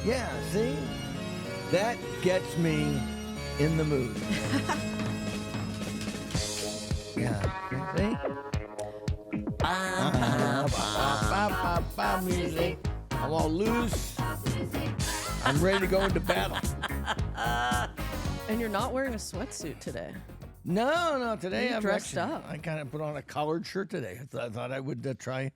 Yeah, see? That gets me in the mood. Yeah, see? Music. I'm all loose. I'm ready to go into battle. And you're not wearing a sweatsuit today. No, today You I'm dressed actually, up. I kind of put on a collared shirt today. I thought I would try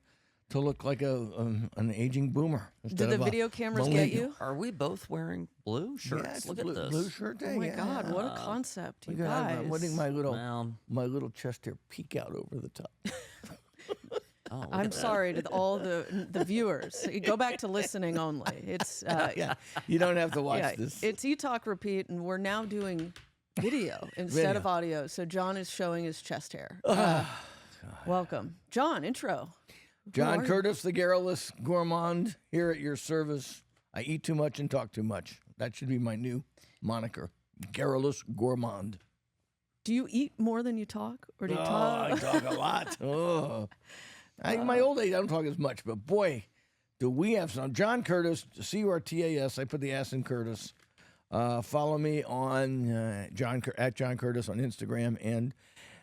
to look like an aging boomer. Did the video cameras get you? Are we both wearing blue shirts? Yeah, it's Look blue, at this. blue shirt day. Oh my yeah. God, what a concept, you Look at that, guys. I'm letting my Well, little chest hair peek out over the top. oh, look I'm at that. sorry to all the viewers. You go back to listening only. It's Yeah, you don't have to watch yeah, this. it's E-Talk Repeat, and we're now doing video instead Video. of audio. So John is showing his chest hair. Welcome. John, intro. Who John are you? Curtis, the garrulous gourmand, here at your service. I eat too much and talk too much. That should be my new moniker, garrulous gourmand. Do you eat more than you talk? Or do you talk? I talk a lot. Oh. My old age, I don't talk as much, but boy, do we have some. John Curtis, C-U-R-T-A-S. I put the S in Curtis. Follow me on at John Curtis on Instagram and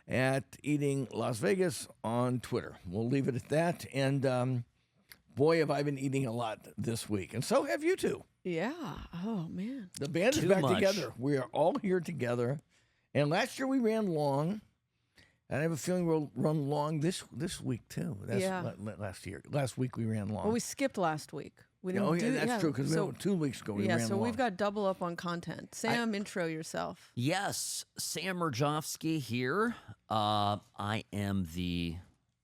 at Eating Las Vegas on Twitter. We'll leave it at that. And boy, have I been eating a lot this week. And so have you two. Yeah. Oh, man. The band is Too back much. together. We are all here together. And last year we ran long. And I have a feeling we'll run long this week too. That's Yeah. Last week we ran long. Well, we skipped last week. We didn't Oh, yeah, do that's true, because so, 2 weeks ago we yeah, ran so long. we've got double up on content. Sam, intro yourself. Yes, Sam Murjovsky here. I am the.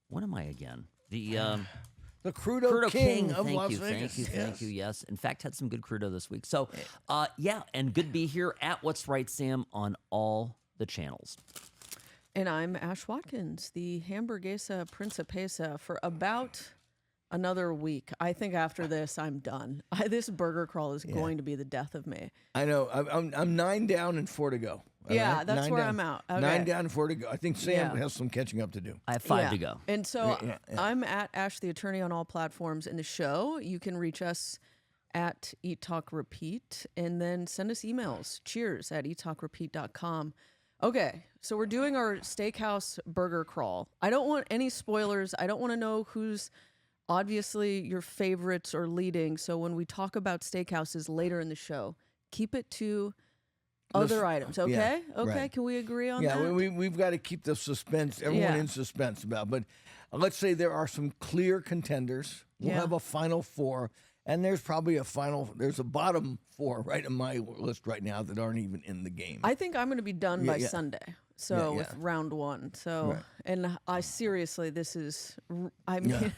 What am I again? The the Crudo, Crudo King of Thank Las you, Vegas. thank you. Yes, in fact, had some good Crudo this week. So, yeah, and good to be here at What's Right, Sam, on all the channels. And I'm Ash Watkins, the Hamburguesa Principesa, for about another week. I think after this, I'm done. This burger crawl is going to be the death of me. I know. I'm 9 down and 4 to go. All Yeah, right? that's 9 where down. I'm at. Okay. 9 down and 4 to go. I think Sam Yeah. has some catching up to do. I have 5 Yeah. to go. And so Yeah. I'm at Ash the Attorney on all platforms in the show. You can reach us at Eat Talk Repeat and then send us emails. Cheers at eattalkrepeat.com. Okay, so we're doing our steakhouse burger crawl. I don't want any spoilers. I don't want to know who's obviously your favorites or leading. So when we talk about steakhouses later in the show, keep it to other items. Okay? yeah, Okay, right. can we agree on Yeah, that? we've got to keep the suspense, everyone Yeah. in suspense about. But let's say there are some clear contenders. We'll Yeah. have a final 4, and there's probably there's a bottom 4 right in my list right now that aren't even in the game. I think I'm going to be done by yeah. Sunday. So Yeah, with yeah. round 1. So, Right. and I seriously, this is, I mean,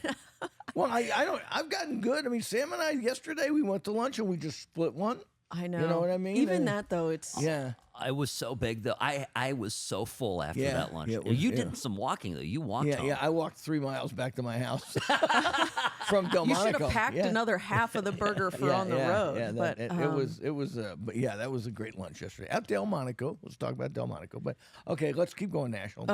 Well, I've gotten good. I mean, Sam and I yesterday we went to lunch and we just split one. I know. You know what I mean? Even And- that though, it's, Yeah. I was so big, though. I was so full after Yeah, that lunch. yeah, it was- You yeah. did some walking, though. You walked home. Yeah, I walked 3 miles back to my house from Delmonico. you should have packed Yeah. another half of the burger for on the road. Yeah, but it was. But yeah, that was a great lunch yesterday at Delmonico. Let's talk about Delmonico. But okay, let's keep going national.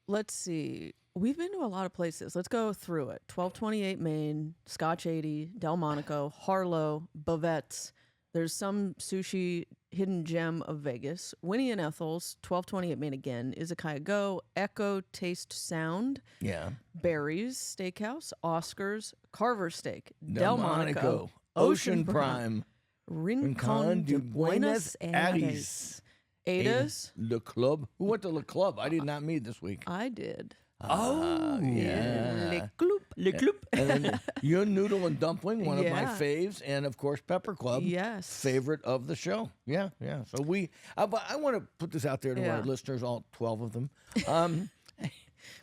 let's see. We've been to a lot of places. Let's go through it. 1228 Main, Scotch 80, Delmonico, Harlow, Bovette's. There's some sushi hidden gem of Vegas. Winnie and Ethel's, 1228 Main again, Izakaya Go, Echo Taste Sound, yeah, Barry's Steakhouse, Oscar's, Carver Steak, Delmonico, Ocean Prime, Rincon de Buenos Aires, Ada's. Le Club. Who went to Le Club? I did not meet this week. I did. Oh, yeah. Le Club. Le Club. And then your noodle and dumpling, one of my Yeah. faves, and of course Pepper Club, Yes. favorite of the show. Yeah. So but I want to put this out there to Yeah. our listeners, all 12 of them.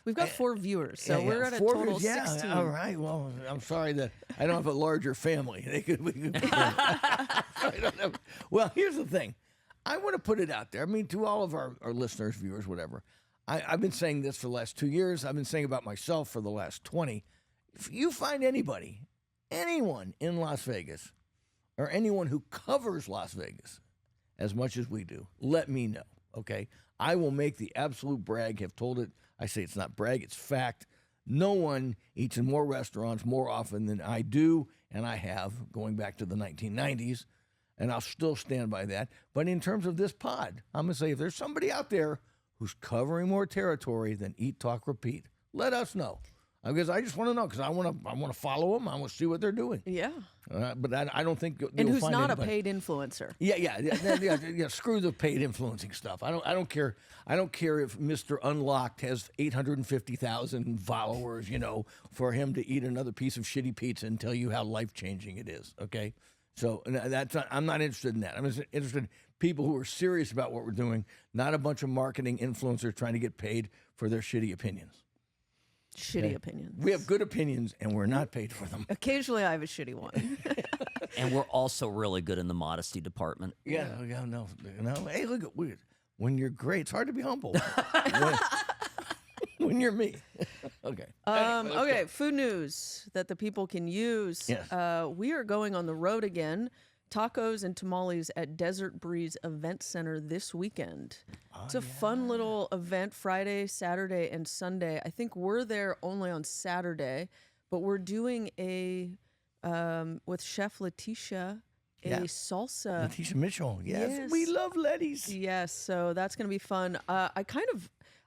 We've got 4 viewers, so Yeah, we're at a 4 total of yeah, 16. all right. Well, I'm sorry that I don't have a larger family. We could I don't have, well, here's the thing. I want to put it out there. I mean, to all of our listeners, viewers, whatever. I've been saying this for the last 2 years. I've been saying about myself for the last 20. If you find anyone in Las Vegas, or anyone who covers Las Vegas as much as we do, let me know, okay? I will make the absolute brag, have told it. I say it's not brag, it's fact, No one eats in more restaurants more often than I do, and I have, going back to the 1990s, and I'll still stand by that. But in terms of this pod, I'm going to say if there's somebody out there who's covering more territory than Eat, Talk, Repeat, let us know. Because I just want to know, because I want to follow them. I want to see what they're doing. Yeah. But I don't think you'll And who's find not anybody. a paid influencer. Yeah. Screw the paid influencing stuff. I don't care. I don't care if Mr. Unlocked has 850,000 followers. For him to eat another piece of shitty pizza and tell you how life changing it is. Okay. So I'm not interested in that. I'm interested in people who are serious about what we're doing, not a bunch of marketing influencers trying to get paid for their shitty opinions. Shitty opinions. We have good opinions, and we're not paid for them. Occasionally, I have a shitty one. And we're also really good in the modesty department. Yeah, no. Hey, look at when you're great. It's hard to be humble. when you're me. Okay. Okay, food news that the people can use. Yes. We are going on the road again. Tacos and tamales at Desert Breeze Event Center this weekend. It's a fun little event, Friday, Saturday, and Sunday. I think we're there only on Saturday, but we're doing with Chef Letitia, salsa. Letitia Mitchell. Yes. Yes. We love Letty's. Yes, so that's going to be fun. I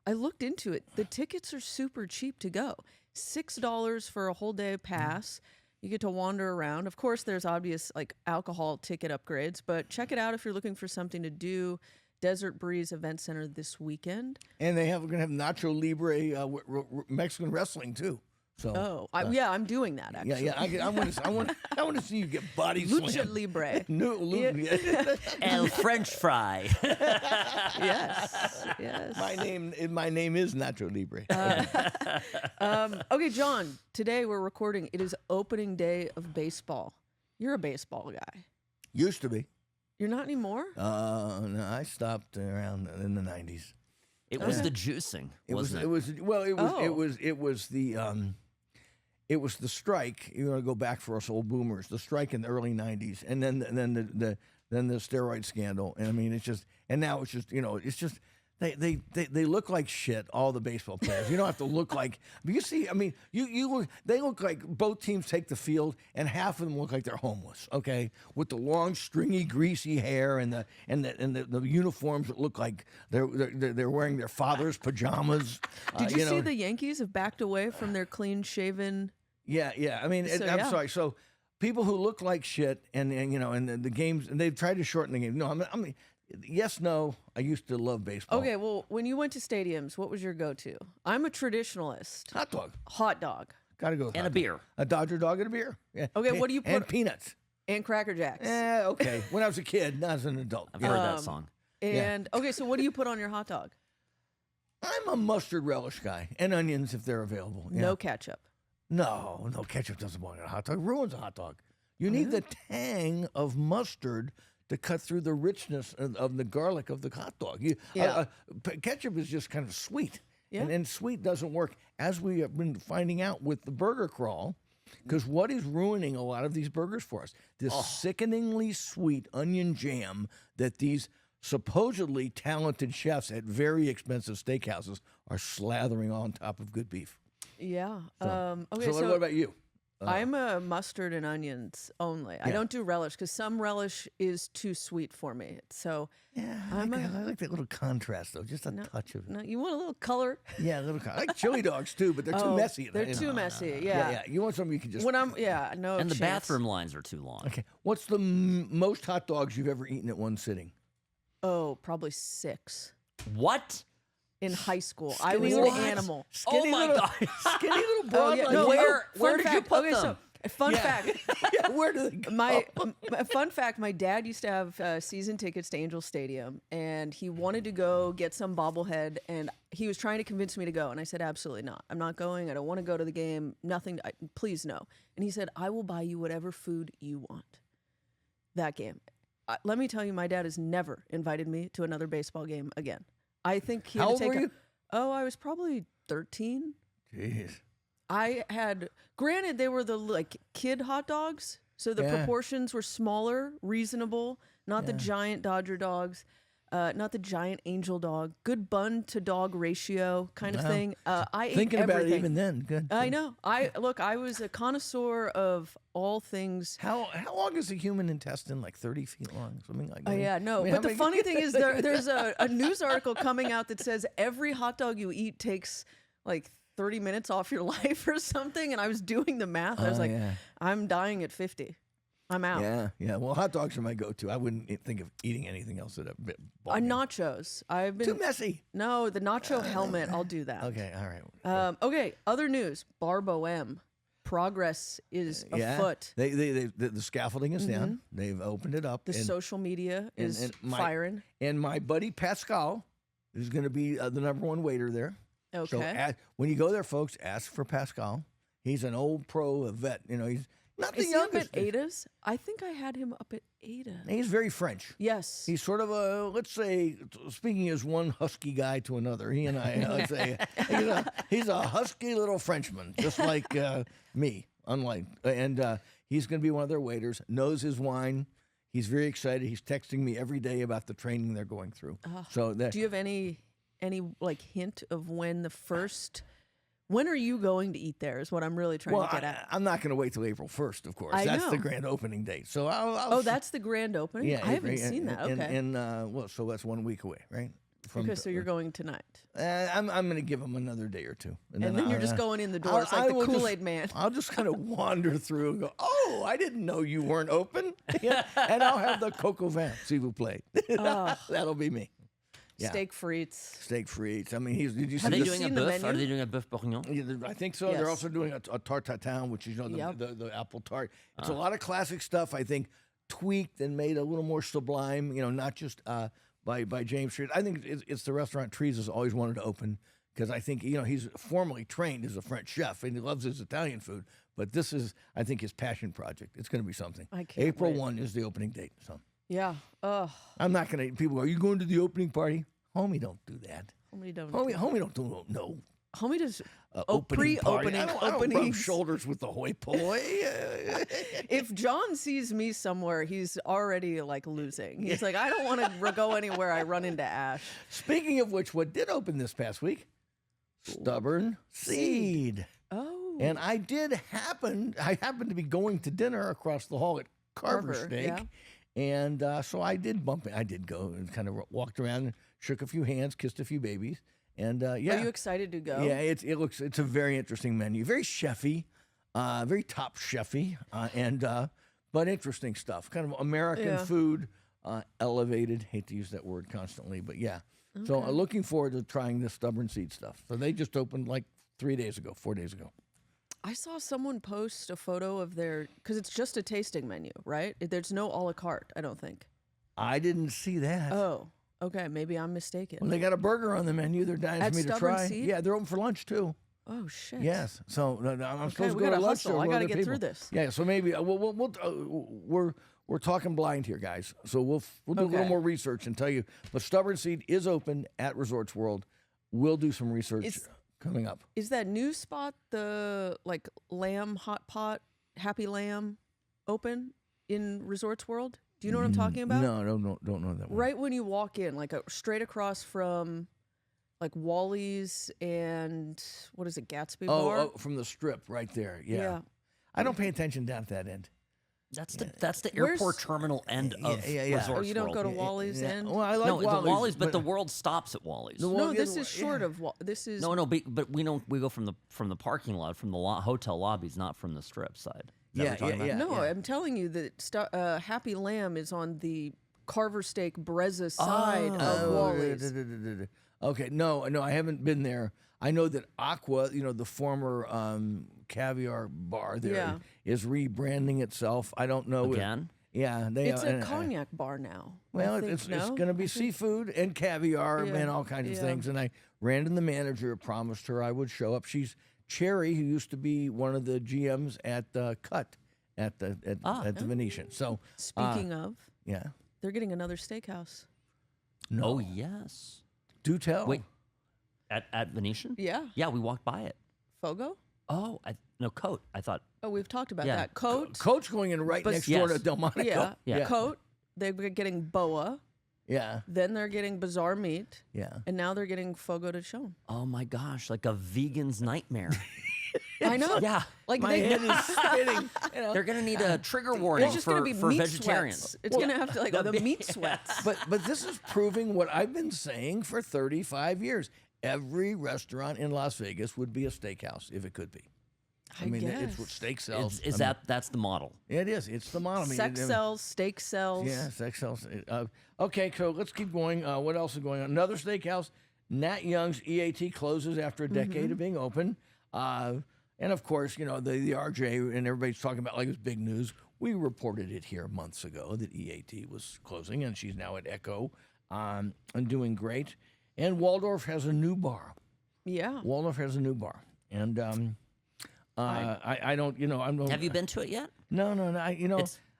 looked into it. The tickets are super cheap to go. $6 for a whole day pass. You get to wander around. Of course, there's obvious alcohol ticket upgrades, but check it out if you're looking for something to do. Desert Breeze Event Center this weekend. And we're going to have Nacho Libre Mexican wrestling too. So I'm doing that actually. I want to see you get body Lucha slammed. Libre. And French fry. Yes. My name is Nacho Libre. Okay, John. Today we're recording. It is opening day of baseball. You're a baseball guy. Used to be. You're not anymore? No, I stopped around in the 90s. It was the juicing, wasn't it? It was the strike. You want to go back for us old boomers, the strike in the early 90s, and then the steroid scandal. And I mean, now it's just they look like shit. All the baseball players. You don't have to look like. But you see, I mean, they look like both teams take the field, and half of them look like they're homeless. Okay, with the long, stringy, greasy hair and the uniforms that look like they're wearing their father's pajamas. Did you see the Yankees have backed away from their clean-shaven? Yeah. I mean, I'm sorry. So people who look like shit, and the games, and they've tried to shorten the game. No, I'm yes, no. I used to love baseball. Okay, well, when you went to stadiums, what was your go-to? I'm a traditionalist. Hot dog. Hot dog. Got to go with And hot a beer. A Dodger dog and a beer. Yeah. Okay, what do you put? And peanuts. And Cracker Jacks. Okay. When I was a kid, not as an adult. I've heard that song. And okay, so what do you put on your hot dog? I'm a mustard relish guy, and onions if they're available. Yeah. No ketchup. No, ketchup doesn't belong in a hot dog. It ruins a hot dog. You need the tang of mustard to cut through the richness of the garlic of the hot dog. Ketchup is just kind of sweet, and sweet doesn't work, as we have been finding out with the burger crawl, because what is ruining a lot of these burgers for us? This sickeningly sweet onion jam that these supposedly talented chefs at very expensive steakhouses are slathering on top of good beef. Yeah. So Okay, what about you? I'm a mustard and onions only. I don't do relish because some relish is too sweet for me. So I like that little contrast though, just a touch of it. no, you want a little color? Yeah, a little. I like chili dogs too, but they're too messy. They're too messy. Yeah. Yeah. You want something you can just. When I'm no. And the chance. bathroom lines are too long. Okay. What's the most hot dogs you've ever eaten at one sitting? Oh, probably 6. What? In high school, Skinny I was little- an animal. Skinny my little, God. Skinny little broad. yeah, like no, that. where did you fact, put okay, them? So, fun fact. Yeah, where do they go? My fun fact: my dad used to have season tickets to Angel Stadium, and he wanted to go get some bobblehead, and he was trying to convince me to go, and I said, absolutely not. I'm not going. I don't want to go to the game. Nothing. Please no. And he said, I will buy you whatever food you want. That game. Let me tell you, my dad has never invited me to another baseball game again. I think he had How to old take. were you? I was probably 13. Jeez. I had, granted, they were the kid hot dogs, so the proportions were smaller, reasonable, not the giant Dodger dogs. not the giant angel dog, good bun to dog ratio kind of thing. I ate Thinking about it everything. even then. Good. I know. I was a connoisseur of all things. How long is a human intestine? Like 30 feet long, something like that. Oh yeah, no. I mean, But how the many- funny thing is, there's a news article coming out that says every hot dog you eat takes like 30 minutes off your life or something. And I was doing the math. I was like, yeah. I'm dying at 50. I'm out. Yeah. Well, hot dogs are my go-to. I wouldn't think of eating anything else at a bit. Nachos. I've been Too messy. No, the nacho helmet. I'll do that. Okay, all right. Okay. Other news. Bar Boheme. Progress is afoot. The scaffolding is down. They've opened it up. The social media is and firing. And my buddy Pascal is going to be the number one waiter there. Okay. So when you go there, folks, ask for Pascal. He's an old pro, a vet. You know, he's not the Is he up youngest. at Ada's? I think I had him up at Ada. He's very French. Yes. He's sort of a, let's say, speaking as one husky guy to another, he and I, let's say, he's a husky little Frenchman, just like me, unlike. And he's going to be one of their waiters, knows his wine. He's very excited. He's texting me every day about the training they're going through. So that, Do you have any like hint of when when are you going to eat there is what I'm really trying to get at. I'm not going to wait till April 1st, of course. I That's the know. grand opening date. So I'll That's the grand opening? yeah, I haven't April, seen that. Okay. And well, so that's 1 week away, right? Okay, so you're going tonight. I'm going to give him another day or two. And then you're just going in the door. It's like the will just- Kool-Aid man. I'll just kind of wander through and go, oh, I didn't know you weren't open. Yeah. And I'll have the coq au vin, s'il vous plaît. That'll be me. Yeah. Steak frites. Steak frites. I mean, did you see Are they this? doing a seen the boeuf? Are menu? they doing a boeuf bourguignon? Yeah, I think so. Yes. They're also doing a tarte tatin, which is Yep. the apple tart. It's a lot of classic stuff. I think tweaked and made a little more sublime. Not just by James Street. I think it's the restaurant Trees has always wanted to open because I think he's formally trained as a French chef and he loves his Italian food. But this is, I think, his passion project. It's going to be something. I can't April wait. 1 is the opening date. So Yeah. I'm not going to. People go, are you going to the opening party? Homie, don't do that. Homie don't. Homie don't do no. Homie does Opening party. pre-opening I don't rub openings. shoulders with the hoi polloi. If John sees me somewhere, he's already like losing. He's like, I don't want to go anywhere. I run into Ash. Speaking of which, what did open this past week? Stubborn Seed. Oh. And I happened to be going to dinner across the hall at Carver Steak. yeah. And so I did bump it. I did go and kind of walked around and shook a few hands, kissed a few babies. And yeah. Are you excited to go? Yeah, it's a very interesting menu. Very chefy, very top chefy, but interesting stuff. Kind of American Yeah. food, elevated. Hate to use that word constantly, but yeah. So looking forward to trying this Stubborn Seed stuff. So they just opened like 4 days ago. I saw someone post a photo of because it's just a tasting menu, right? There's no a la carte, I don't think. I didn't see that. Oh, okay. Maybe I'm mistaken. Well, they got a burger on the menu. They're dying At for me to Stubborn try. Seed? Yeah, they're open for lunch too. Oh, shit. Yes. So I'm supposed to we go to gotta lunch. hustle. with I gotta other get through people. this. Yeah. So maybe we're talking blind here, guys. So we'll do a little Okay. more research and tell you. But Stubborn Seed is open at Resorts World. We'll do some research coming up. Is that new spot, the like lamb hot pot, Happy Lamb, open in Resorts World? Do you know what I'm talking about? No, don't know that one. Right when you walk in, like straight across from like Wally's and what is it, Gatsby Bar? Oh, from the strip right there. Yeah. I don't pay attention down at that end. That's the Where's- airport terminal end of yeah. Resorts Oh, you don't World. go to Wally's Yeah. end? Well, I like No, Wally's, the Wally's, but the world stops at Wally's. The No, Wal- this yeah, is short of this is No, but we don't. We go from the parking lot, from the hotel lobbies, not from the strip side. Is that what you're talking about? No, I'm telling you that Happy Lamb is on the Carver Steak Brezza side of Wally's. Okay, no, I haven't been there. I know that Aqua, the former Caviar bar there, is rebranding itself. I don't know Again? Yeah, It's a cognac bar now. Well, I think, it's no? going to be seafood and caviar Yeah, and all kinds of yeah. things. And I ran to the manager, promised her I would show up. She's Cherry, who used to be one of the GMs at Cut at the Venetian. So Speaking of, yeah, they're getting another steakhouse. no, Oh yes. do tell. Wait, at Venetian? Yeah, Yeah, we walked by it. Fogo. Oh, no, Coat. I thought. Oh, we've talked about Yeah. that. Coat. Coach going in right But- next door to Yes. Delmonico. Yeah, Yeah. Coat. They're getting Boa. Yeah. Then they're getting bizarre meat. Yeah. And now they're getting fogo de chão. Oh my gosh, like a vegan's nightmare. I know. Yeah. Like My head is spinning. They're going to need a trigger warning There's just going to be for meat vegetarians. sweats. It's going to have to like the meat sweats. But this is proving what I've been saying for 35 years. Every restaurant in Las Vegas would be a steakhouse if it could be. I mean, it's what steak sells. That's the model? It is. It's the model. Sex sells, steak sells. Yeah, sex sells. Okay, so let's keep going. What else is going on? Another steakhouse. Nat Young's EAT closes after a decade of being open. And of course, the RJ and everybody's talking about like it's big news. We reported it here months ago that EAT was closing, and she's now at Echo and doing great. And Waldorf has a new bar. Yeah. Waldorf has a new bar, and I don't. I'm. Have you been to it yet? No.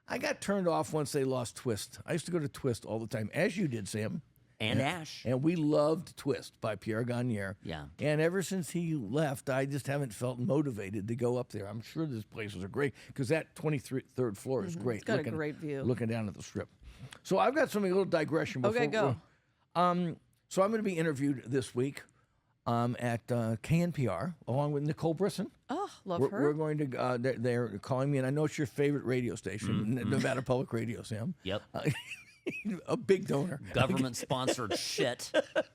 I got turned off once they lost Twist. I used to go to Twist all the time, as you did, Sam. And Ash. And we loved Twist by Pierre Gagnier. Yeah. And ever since he left, I just haven't felt motivated to go up there. I'm sure these places are great because that 23rd floor is great. It's got a great view. Looking down at the strip. So I've got something, a little digression. Before, Okay, go. So I'm going to be interviewed this week at KNPR along with Nicole Brisson. Oh, love We're her. going to, they're calling me, and I know it's your favorite radio station, Nevada Public Radio, Sam. Yep. A big donor. Government-sponsored shit.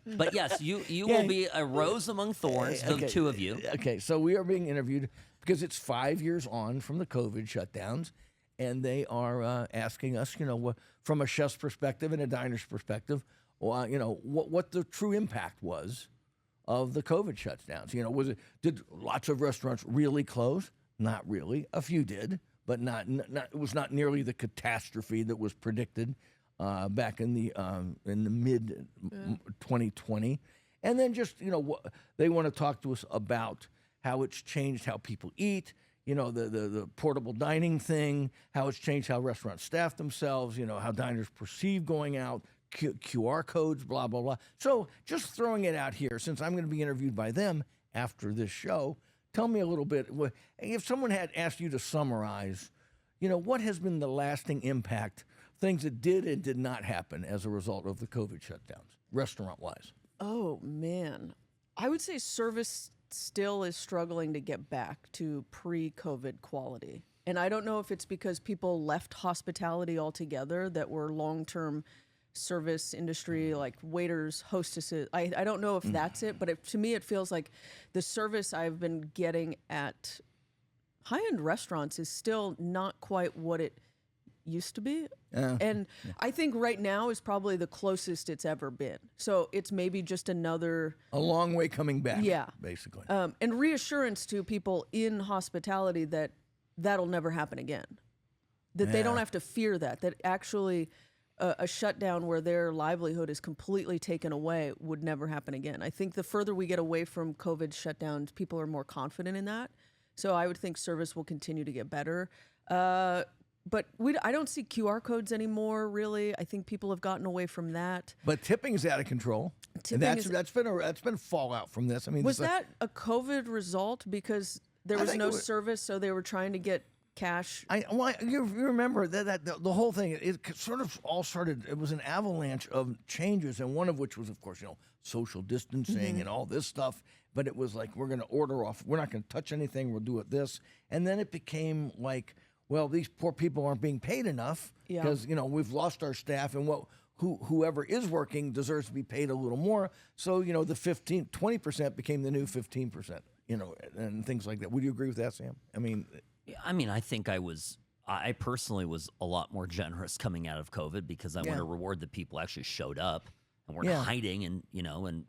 But yes, you will be a rose among thorns, the two of you. Okay, so we are being interviewed because it's 5 years on from the COVID shutdowns, and they are asking us, from a chef's perspective and a diner's perspective, what the true impact was of the COVID shutdowns. Did lots of restaurants really close? Not really. A few did, but not. It was not nearly the catastrophe that was predicted back in the mid 2020. And then just they want to talk to us about how it's changed how people eat. The portable dining thing, how it's changed how restaurants staff themselves. How diners perceive going out. QR codes, blah, blah, blah. So just throwing it out here, since I'm going to be interviewed by them after this show, tell me a little bit, if someone had asked you to summarize, what has been the lasting impact, things that did and did not happen as a result of the COVID shutdowns, restaurant-wise? Oh, man. I would say service still is struggling to get back to pre-COVID quality. And I don't know if it's because people left hospitality altogether that were long-term service industry, like waiters, hostesses. I don't know if that's it, but to me, it feels like the service I've been getting at high-end restaurants is still not quite what it used to be. I think right now is probably the closest it's ever been. So it's maybe just a long way coming back. Yeah. Basically. And reassurance to people in hospitality that that'll never happen again. That they don't have to fear that actually a shutdown where their livelihood is completely taken away would never happen again. I think the further we get away from COVID shutdowns, people are more confident in that. So I would think service will continue to get better. But I don't see QR codes anymore, really. I think people have gotten away from that. But tipping is out of control. That's been fallout from this. I mean, was that a COVID result because there was no service, so they were trying to get cash? You remember that the whole thing, it sort of all started, it was an avalanche of changes, and one of which was, of course, social distancing and all this stuff. But it was like, we're going to order off, we're not going to touch anything, we'll do it this. And then it became like, well, these poor people aren't being paid enough because, we've lost our staff, and whoever is working deserves to be paid a little more. So, the 20% became the new 15%, and things like that. Would you agree with that, Sam? I think I personally was a lot more generous coming out of COVID because I want to reward the people who actually showed up and weren't hiding and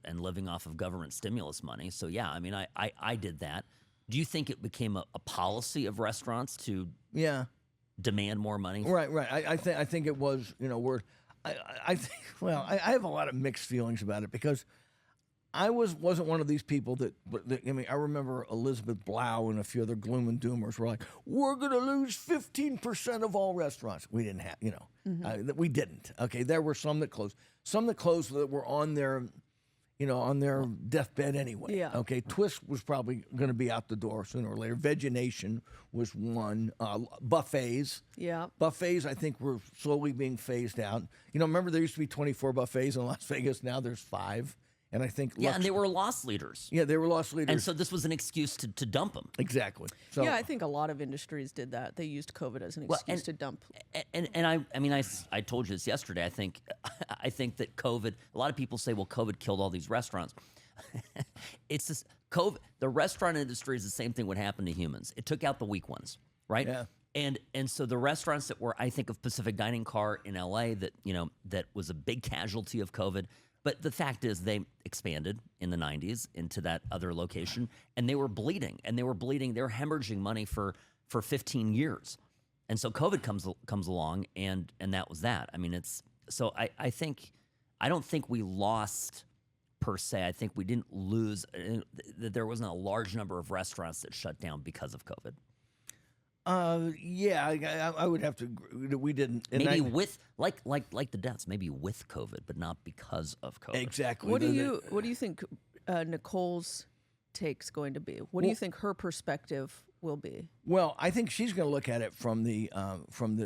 and living off of government stimulus money. So I did that. Do you think it became a policy of restaurants to demand more money? Right. I think it was. I think. Well, I have a lot of mixed feelings about it because I wasn't one of these people that I remember Elizabeth Blau and a few other gloom and doomers were like, we're going to lose 15% of all restaurants. We didn't have, we didn't. Okay, there were some that closed that were on their on their deathbed anyway. Yeah. Okay. Twist was probably going to be out the door sooner or later. Vegination was one. Buffets. Yeah. Buffets, I think, were slowly being phased out. Remember there used to be 24 buffets in Las Vegas. Now there's 5. And I think and they were loss leaders. Yeah, they were loss leaders. And so this was an excuse to dump them. Exactly. So, I think a lot of industries did that. They used COVID as an excuse to dump. And I told you this yesterday. I think that COVID. A lot of people say, well, COVID killed all these restaurants. It's just COVID. The restaurant industry is the same thing. What happened to humans? It took out the weak ones, right? Yeah. And so the restaurants that were, I think of Pacific Dining Car in LA that was a big casualty of COVID. But the fact is they expanded in the 90s into that other location, and they were bleeding. They were hemorrhaging money for 15 years. And so COVID comes along, and that was that. I mean, I don't think we lost per se. I think we didn't lose. There wasn't a large number of restaurants that shut down because of COVID. I would have to agree that we didn't. Maybe with like the deaths, maybe with COVID, but not because of COVID. Exactly. What do you think Nicole's take's going to be? What do you think her perspective will be? Well, I think she's going to look at it from the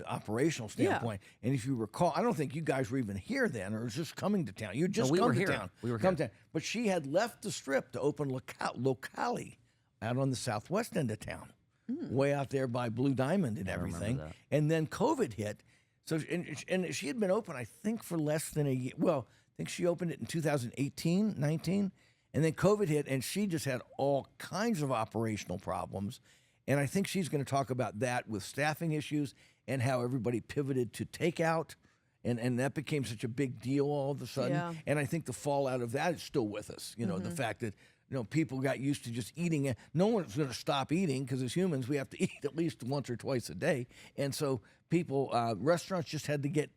operational standpoint. Yeah. And if you recall, I don't think you guys were even here then, or was just coming to town. You had just come to town. We were here. But she had left the Strip to open Locali out on the southwest end of town. Way out there by Blue Diamond and everything. And then COVID hit. So and she had been open, I think, for less than a year. Well, I think she opened it in 2018, 19. And then COVID hit, and she just had all kinds of operational problems. And I think she's going to talk about that with staffing issues and how everybody pivoted to takeout. And that became such a big deal all of a sudden. Yeah. And I think the fallout of that is still with us. The fact that people got used to just eating it. No one's going to stop eating because as humans, we have to eat at least once or twice a day. And so restaurants just had to get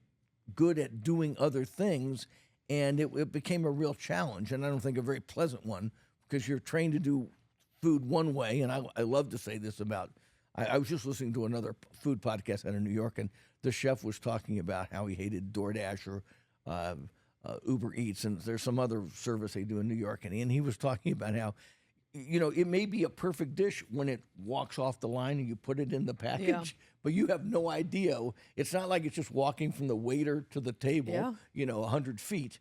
good at doing other things, and it became a real challenge. And I don't think a very pleasant one because you're trained to do food one way. And I love to say this about, I was just listening to another food podcast out of New York, and the chef was talking about how he hated DoorDash or Uber Eats, and there's some other service they do in New York, and he was talking about how, it may be a perfect dish when it walks off the line and you put it in the package, but you have no idea. It's not like it's just walking from the waiter to the table, 100 feet.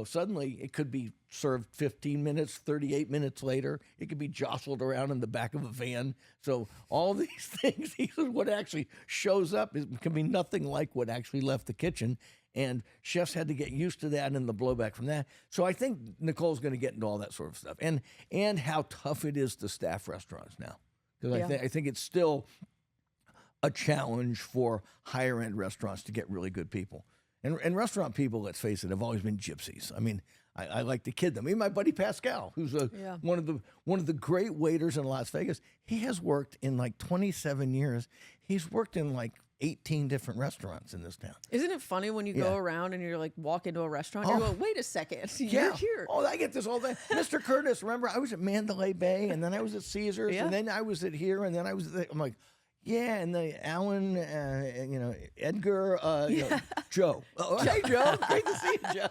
Suddenly it could be served 15 minutes, 38 minutes later. It could be jostled around in the back of a van. So all these things, he says, what actually shows up can be nothing like what actually left the kitchen. And chefs had to get used to that and the blowback from that. So I think Nicole's going to get into all that sort of stuff. And how tough it is to staff restaurants now. Because I think it's still a challenge for higher-end restaurants to get really good people. And restaurant people, let's face it, have always been gypsies. I mean, I like to kid them. Even my buddy Pascal, who's one of the great waiters in Las Vegas, he has worked in like 27 years. He's worked in like 18 different restaurants in this town. Isn't it funny when you go around and you're like walk into a restaurant and you're going, wait a second, you're here. Oh, I get this all day. Mr. Curtis, remember I was at Mandalay Bay and then I was at Caesars and then I was at here and then I was at, I'm like, yeah, and the Alan, Edgar, Joe. Oh, hey, Joe. Great to see you, Joe.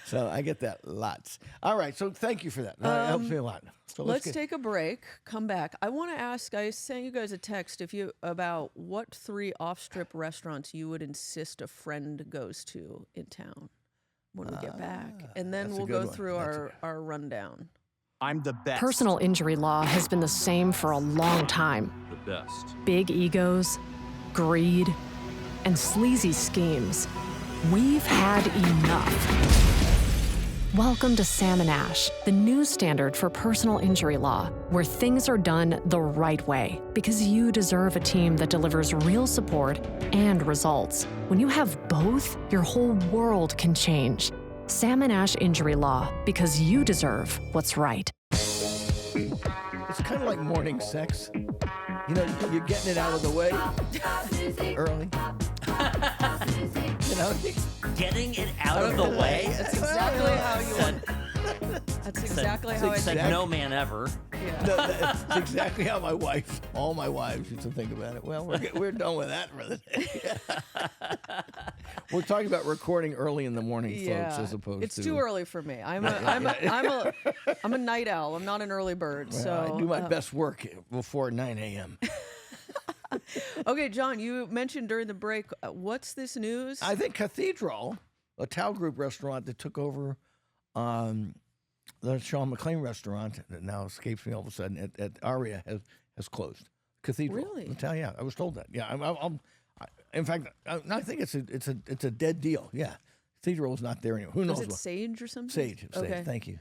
So I get that lots. All right, so thank you for that. That helps me a lot. So let's take a break. Come back. I want to ask. I sent you guys a text about what 3 off-strip restaurants you would insist a friend goes to in town when we get back, and then we'll go through our rundown. I'm the best. Personal injury law has been the same for a long time. The best. Big egos, greed, and sleazy schemes. We've had enough. Welcome to Sam & Ash, the new standard for personal injury law, where things are done the right way, because you deserve a team that delivers real support and results. When you have both, your whole world can change. Sam & Ash Injury Law, because you deserve what's right. It's kind of like morning sex. You're getting it out of the way early. Getting it out of the way? That's exactly how you want. That's exactly how I said. No man ever. Yeah. No, that's exactly how all my wives used to think about it. Well, we're done with that for the day. We're talking about recording early in the morning, Yeah, folks, as opposed it's to. too early for me. I'm a night owl. I'm not an early bird. Well, So I do my best work before 9 a.m. Okay, John, you mentioned during the break. What's this news? I think Cathedral, a Tao Group restaurant that took over the Sean McLean restaurant that now escapes me all of a sudden at Aria has closed. Cathedral. Really? Yeah, I was told that. Yeah, in fact, I think it's a dead deal. Yeah, Cathedral is not there anymore. Who knows? Was it what? Sage or something? Sage. Okay. Thank you.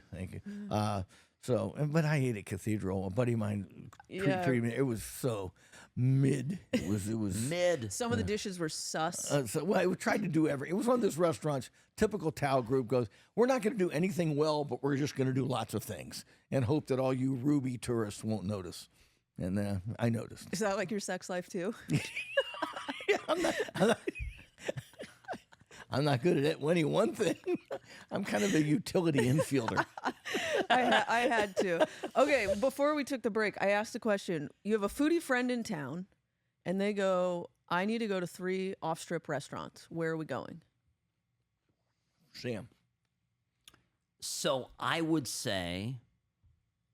But I ate at Cathedral. A buddy of mine Yeah. treated me. It was so mid. It was Mid. Some of the dishes were sus. we tried to do It was one of those restaurants. Typical Tao Group goes, we're not going to do anything well, but we're just going to do lots of things and hope that all you Ruby tourists won't notice. And I noticed. Is that like your sex life too? Yeah, I'm not good at any one thing. I'm kind of a utility infielder. I had to. Okay, before we took the break, I asked a question. You have a foodie friend in town, and they go, I need to go to 3 off-strip restaurants. Where are we going? Sam. So I would say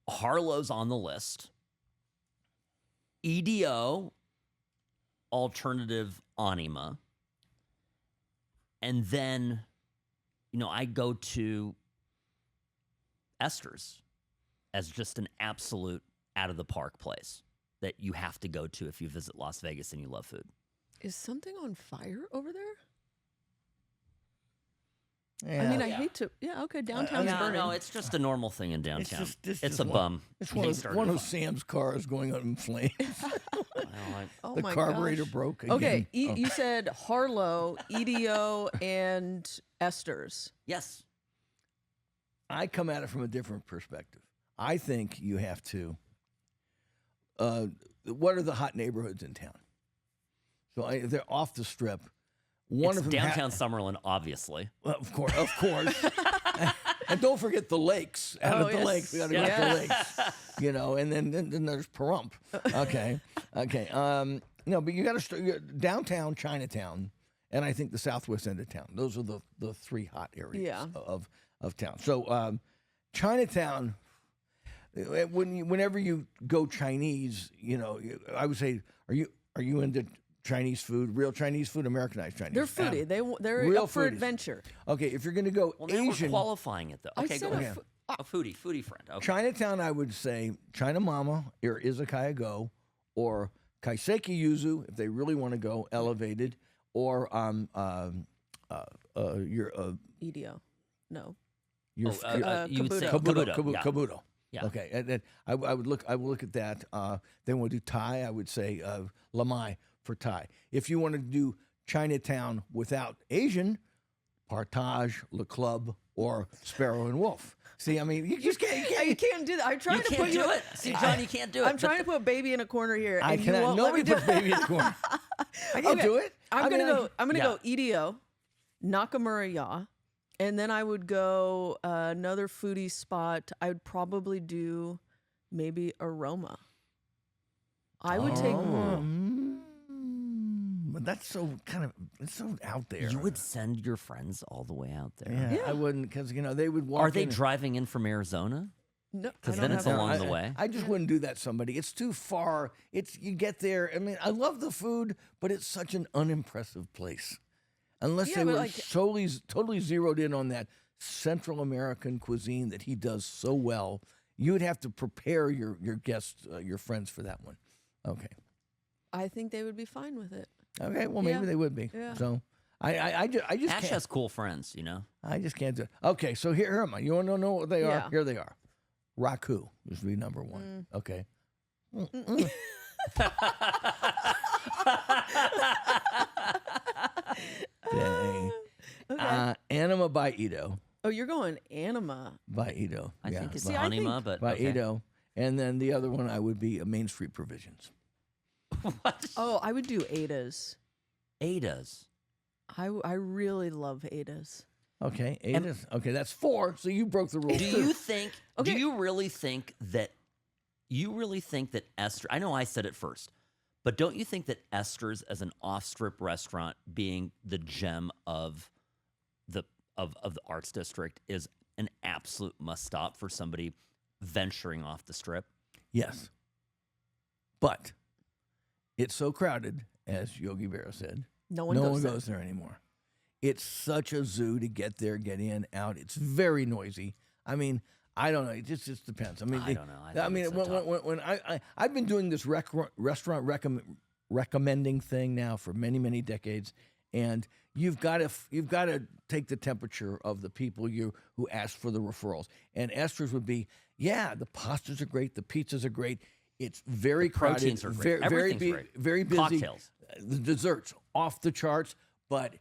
Harlow's on the list. EDO, alternative Anima. And then, I go to Esther's as just an absolute out-of-the-park place that you have to go to if you visit Las Vegas and you love food. Is something on fire over there? Yeah. I mean, I hate to. Yeah, okay, downtown's burning. No, it's just a normal thing in downtown. This It's is a bum. It's He one started of a fire. Sam's cars going up in flames. Oh The my carburetor gosh. broke again. Okay, you said Harlow, EDO, and Esther's. Yes. I come at it from a different perspective. I think you have to. What are the hot neighborhoods in town? So they're off the strip. One It's of them downtown Summerlin, obviously. Well, of course. And don't forget the lakes. Out of the yes. lakes, we got to go to the lakes. And then there's Pahrump. Okay. No, but you got to start downtown, Chinatown, and I think the southwest end of town. Those are the 3 hot areas of town. So Chinatown. Whenever you go Chinese, I would say, are you into Chinese food, real Chinese food, Americanized Chinese? They're foodie. They're real up for foodies. adventure. Okay, if you're going to go Well, now Asian, we're qualifying it, though. I Okay, go said ahead. A foodie friend. Okay. Chinatown, I would say China Mama or Izakaya Go, or Kaiseki Yuzu if they really want to go elevated, or your EDO. No. your you would say Kabuto. Kabuto. Yeah. Okay, and then I would look at that. Then we'll do Thai. I would say Lamai for Thai. If you want to do Chinatown without Asian, Partage, Le Club, or Sparrow and Wolf. See, I mean, you just can't. You can't do that. I'm trying You to can't put do it. See, John, you can't do it. I'm trying to put baby in a corner here. I and you cannot. won't let me Nobody do puts baby in the corner. I can't do it. I'm gonna Yeah. go EDO, Nakamura Ya, and then I would go another foodie spot. I would probably do maybe Aroma. I would take. But that's it's so out there. You would send your friends all the way out there. Yeah, I wouldn't, because they would walk. Are they in driving in from Arizona? No, Because I then don't it's have- along the way. I just wouldn't do that. Somebody, it's too far. You get there. I mean, I love the food, but it's such an unimpressive place. Unless Yeah, they but were totally zeroed in on that Central American cuisine that he does so well, you would have to prepare your guests, your friends for that one. Okay. I think they would be fine with it. Okay. Well, maybe Yeah. they would be. Yeah. So I just Ash can't. has cool friends, I just can't do it. Okay, so here am I. You want to know what they are? Yeah. Here they are. Raku is the number 1. Okay. Dang. Okay. Anima by Ito. Oh, you're going Anima. By Ito. I think it's See, I Anima, think- but by okay. Ito. And then the other one I would be Main Street Provisions. Oh, I would do Ada's. Ada's. I really love Ada's. Okay, Ada's. Okay, that's 4. So you broke the rules. Do too. you think? Okay. Do you really think that? Esther? I know I said it first, But don't you think that Esther's as an off-strip restaurant, being the gem of the Arts District, is an absolute must-stop for somebody venturing off the strip? Yes. But it's so crowded, as Yogi Berra said. No one goes there anymore. It's such a zoo to get there, get in, out. It's very noisy. I mean, I don't know. It just depends. I mean, I don't know. I mean, when I've been doing this restaurant recommending thing now for many, many decades, and you've got to take the temperature of the people who ask for the referrals. And Esther's would be, yeah, the pastas are great, the pizzas are great. It's very crowded, proteins are great. Everything's great. Very busy. Cocktails. The desserts off the charts, but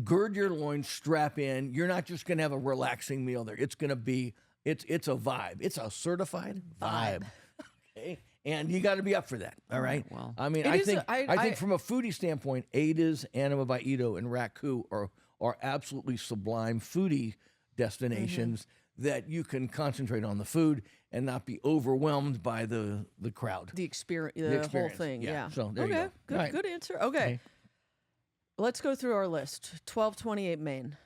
gird your loins, strap in. You're not just going to have a relaxing meal there. It's going to be it's a vibe. It's a certified vibe. Okay, and you got to be up for that. All right. Well, I mean, I think from a foodie standpoint, Ada's, Anima by Ito, and Raku are absolutely sublime foodie destinations that you can concentrate on the food and not be overwhelmed by the crowd. The experience, the whole thing. Yeah. So there you go. Good, Right. good answer. Okay. Let's go through our list. 1228 Main.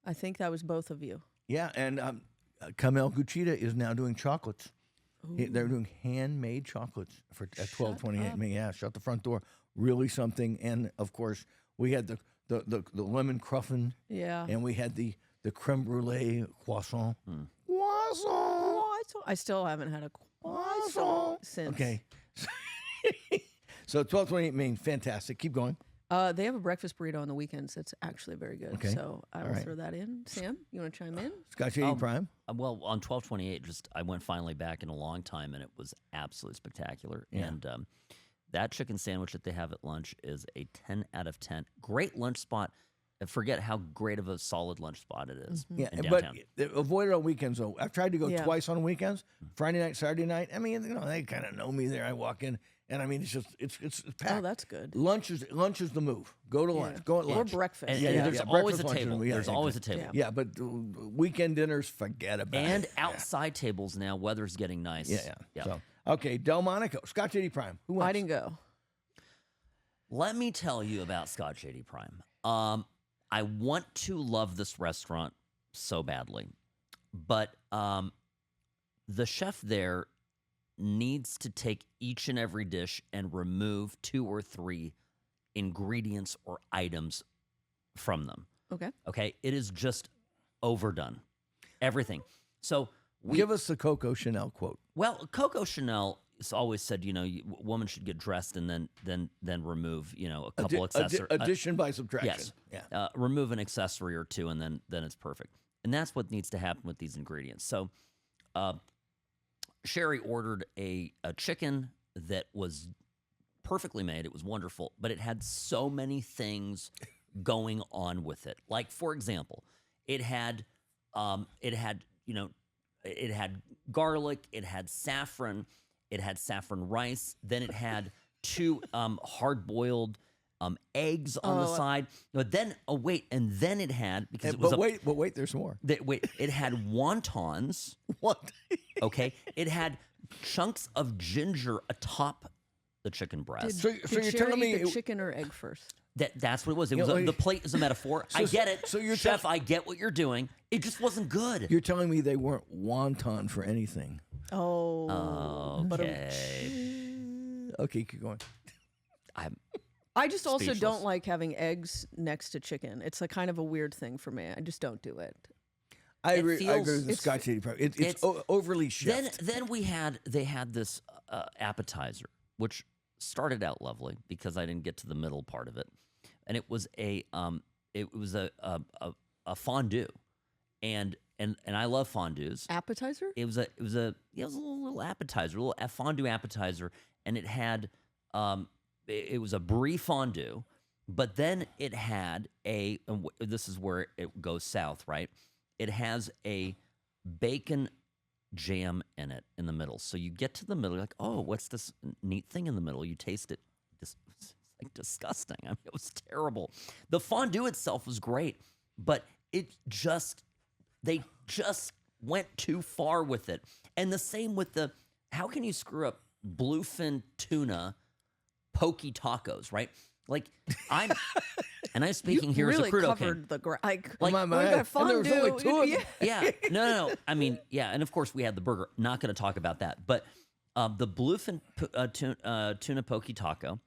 I think that was both of you. Yeah, and Kamel Guchita is now doing chocolates. They're doing handmade chocolates at 1228 Main. Yeah, shut the front door. Really something. And of course, we had the lemon cruffin. Yeah. And we had the creme brulee croissant. Croissant. I still haven't had a croissant since. Okay. So 1228 Main, fantastic. Keep going. They have a breakfast burrito on the weekends. It's actually very good. Okay. So I will throw that in. Sam, you want to chime in? Scotch 80 Prime. Well, on 1228, I went finally back in a long time, and it was absolutely spectacular. Yeah. And that chicken sandwich that they have at lunch is a 10 out of 10. Great lunch spot. And forget how great of a solid lunch spot it is. Yeah, in but downtown. avoid it on weekends, though. I've tried to go Yeah. twice on weekends, Friday night, Saturday night. I mean, they kind of know me there. I walk in, and I mean, it's packed. Oh, that's good. Lunch is the move. Go to lunch. Go at Or lunch. breakfast. And, Yeah, and yeah, there's yeah, always a breakfast, lunch, table. and- yeah, There's yeah, always a table. Yeah. Yeah, but weekend dinners, forget about it. And outside tables now. Weather's getting nice. Yeah. So, okay, Delmonico, Scotch 80 Prime. Who wants? I didn't go. Let me tell you about Scotch 80 Prime. I want to love this restaurant so badly, but the chef there needs to take each and every dish and remove 2 or 3 ingredients or items from them. Okay. Okay? It is just overdone. Everything. So Give us the Coco Chanel quote. well, Coco Chanel has always said, woman should get dressed and then remove, a couple accessories. Addition by subtraction. Yes. Yeah. Remove an accessory or 2, and then it's perfect. And that's what needs to happen with these ingredients. So, Sherry ordered a chicken that was perfectly made. It was wonderful, but it had so many things going on with it. Like, for example, it had garlic, it had saffron rice, then it had 2 hard-boiled eggs on the side. But then, then it had, because it was but wait, there's more. it had wontons. What? Okay, it had chunks of ginger atop the chicken breast. So Did you're Sherry telling me eat the it- chicken or egg first? That's what it was. It was like- the plate is a metaphor. I get it. so you're Chef, I get what you're doing. It just wasn't good. You're telling me they weren't wonton for anything. Oh. Okay. Okay, keep going. I just also Speechless. don't like having eggs next to chicken. It's a kind of a weird thing for me. I just don't do it. I It agree. I agree feels- with the it's- Scotch 80 Prime. It's overly chefed. Then they had this appetizer, which started out lovely because I didn't get to the middle part of it, and it was a fondue, and I love fondues. Appetizer? It was a little appetizer, a little fondue appetizer, and it had it was a brie fondue, but then it had this is where it goes south, right? It has a bacon jam in it in the middle. So you get to the middle, you're like, oh, what's this neat thing in the middle? You taste it. It's like disgusting. I mean, it was terrible. The fondue itself was great, but they just went too far with it. And the same with how can you screw up bluefin tuna pokey tacos, right? Like and I'm speaking here really as a Crudo covered king. the Like, we got and there was only fondue. two of them. Yeah, no. I mean, yeah, and of course we had the burger. Not going to talk about that, but the bluefin tuna poke taco,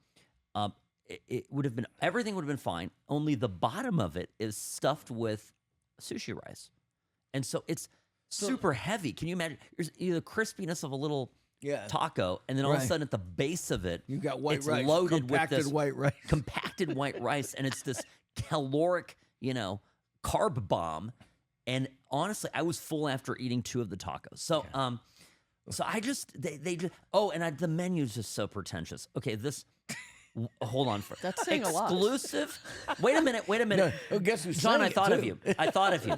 it would have been everything would have been fine. Only the bottom of it is stuffed with sushi rice, and so it's super heavy. Can you imagine? There's the crispiness of a little taco, and then all of a Right. sudden at the base of it, You got white it's rice, loaded with compacted this white rice. compacted white rice, and it's this caloric, carb bomb. And honestly, I was full after eating 2 of the tacos. So, so I just they just the menu is just so pretentious. Okay, hold on for That's saying a lot. exclusive. Wait a minute. No, guess who's John, saying I it, thought of too. you. I thought of you.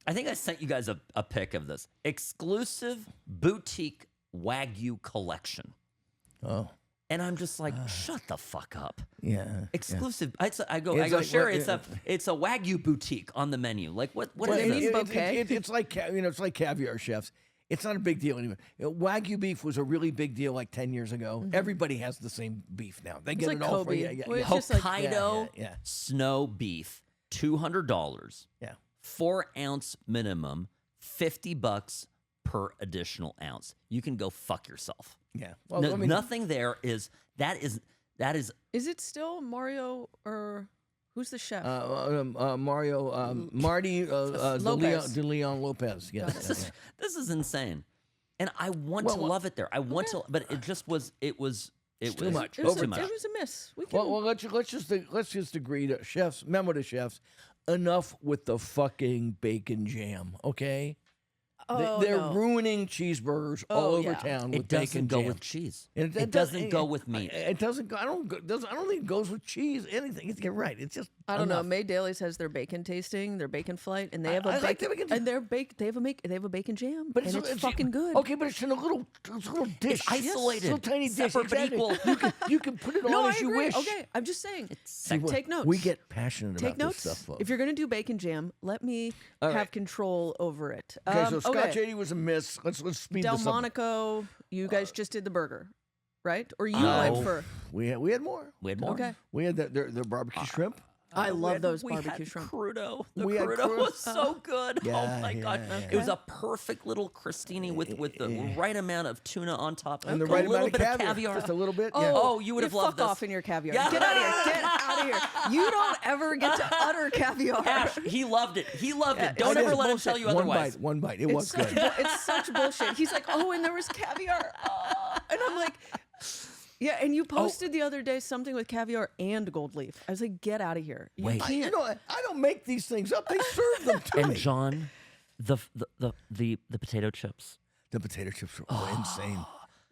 I think I sent you guys a pic of this exclusive boutique Wagyu collection. Oh, And I'm just like, shut the fuck up. yeah. Exclusive. I go, It's like, sure. well, It's a Wagyu boutique on the menu. Like what Well, is this? bouquet? it's like it's like caviar chefs. It's not a big deal anymore. Wagyu beef was a really big deal like 10 years ago. Everybody has the same beef now. They get like it all Kobe. for you. Well, it's just like- Hokkaido Yeah. snow beef, $200, Yeah. 4-ounce minimum, $50 per additional ounce. You can go fuck yourself. Yeah. Well, No, I mean, nothing there is that is Is it still Mario or who's the chef? Mario, Marty, Lopez. De Leon Lopez. Yes. this is insane. And I want to love it there. I want to, but it just was. It was too much. it was, Too a, much. it was a miss. We can, Well, let's just agree to chefs. Memo to chefs. Enough with the fucking bacon jam. Okay. They're no. ruining cheeseburgers all over town with It doesn't bacon go jam. with cheese. It doesn't go with meat. It doesn't go. I don't think it goes with cheese. Anything. You're right. It's just. I don't know. enough. May Dailies has their bacon tasting, their bacon flight, and they have a I bacon, like the bacon and they have a bacon jam, But and it's it's fucking good. Okay, but it's in a little dish. isolated. Little tiny dish. Separate but Exactly. equal. You can put it on No, I as you agree. wish. Okay, I'm just saying. See, take notes. We get passionate Take about notes. this stuff, folks. If you're gonna do bacon jam, let me All have right. control over it. Okay, so Scotch okay. 80 was a miss. Let's speed this up. Delmonico, you guys just did the burger, right? Or you No. went for? We had more. We had more. Okay. We had their barbecue shrimp. I love those we barbecue had shrimp. Crudo. The We had Crudo Crudo. was so good. Yeah, oh my god, yeah, it was a perfect little crostini with the right amount of tuna on top And the a right little amount of bit caviar. Just a little bit. Oh, yeah. Oh, you would have loved fuck this. off in your caviar. Yeah. Get out of here. Get out of here. You don't ever get to utter caviar. Ash, he loved it. He loved it. Don't I ever did. let him tell you One otherwise. bite. One bite. It It's was such, good. it's such bullshit. He's like, oh, and there was caviar. Oh. And I'm like, yeah. And you posted the other day something with caviar and gold leaf. I was like, get out of here. You Wait. can't. You know, I don't make these things up. They serve them to And me. John, the potato chips. The potato chips were insane.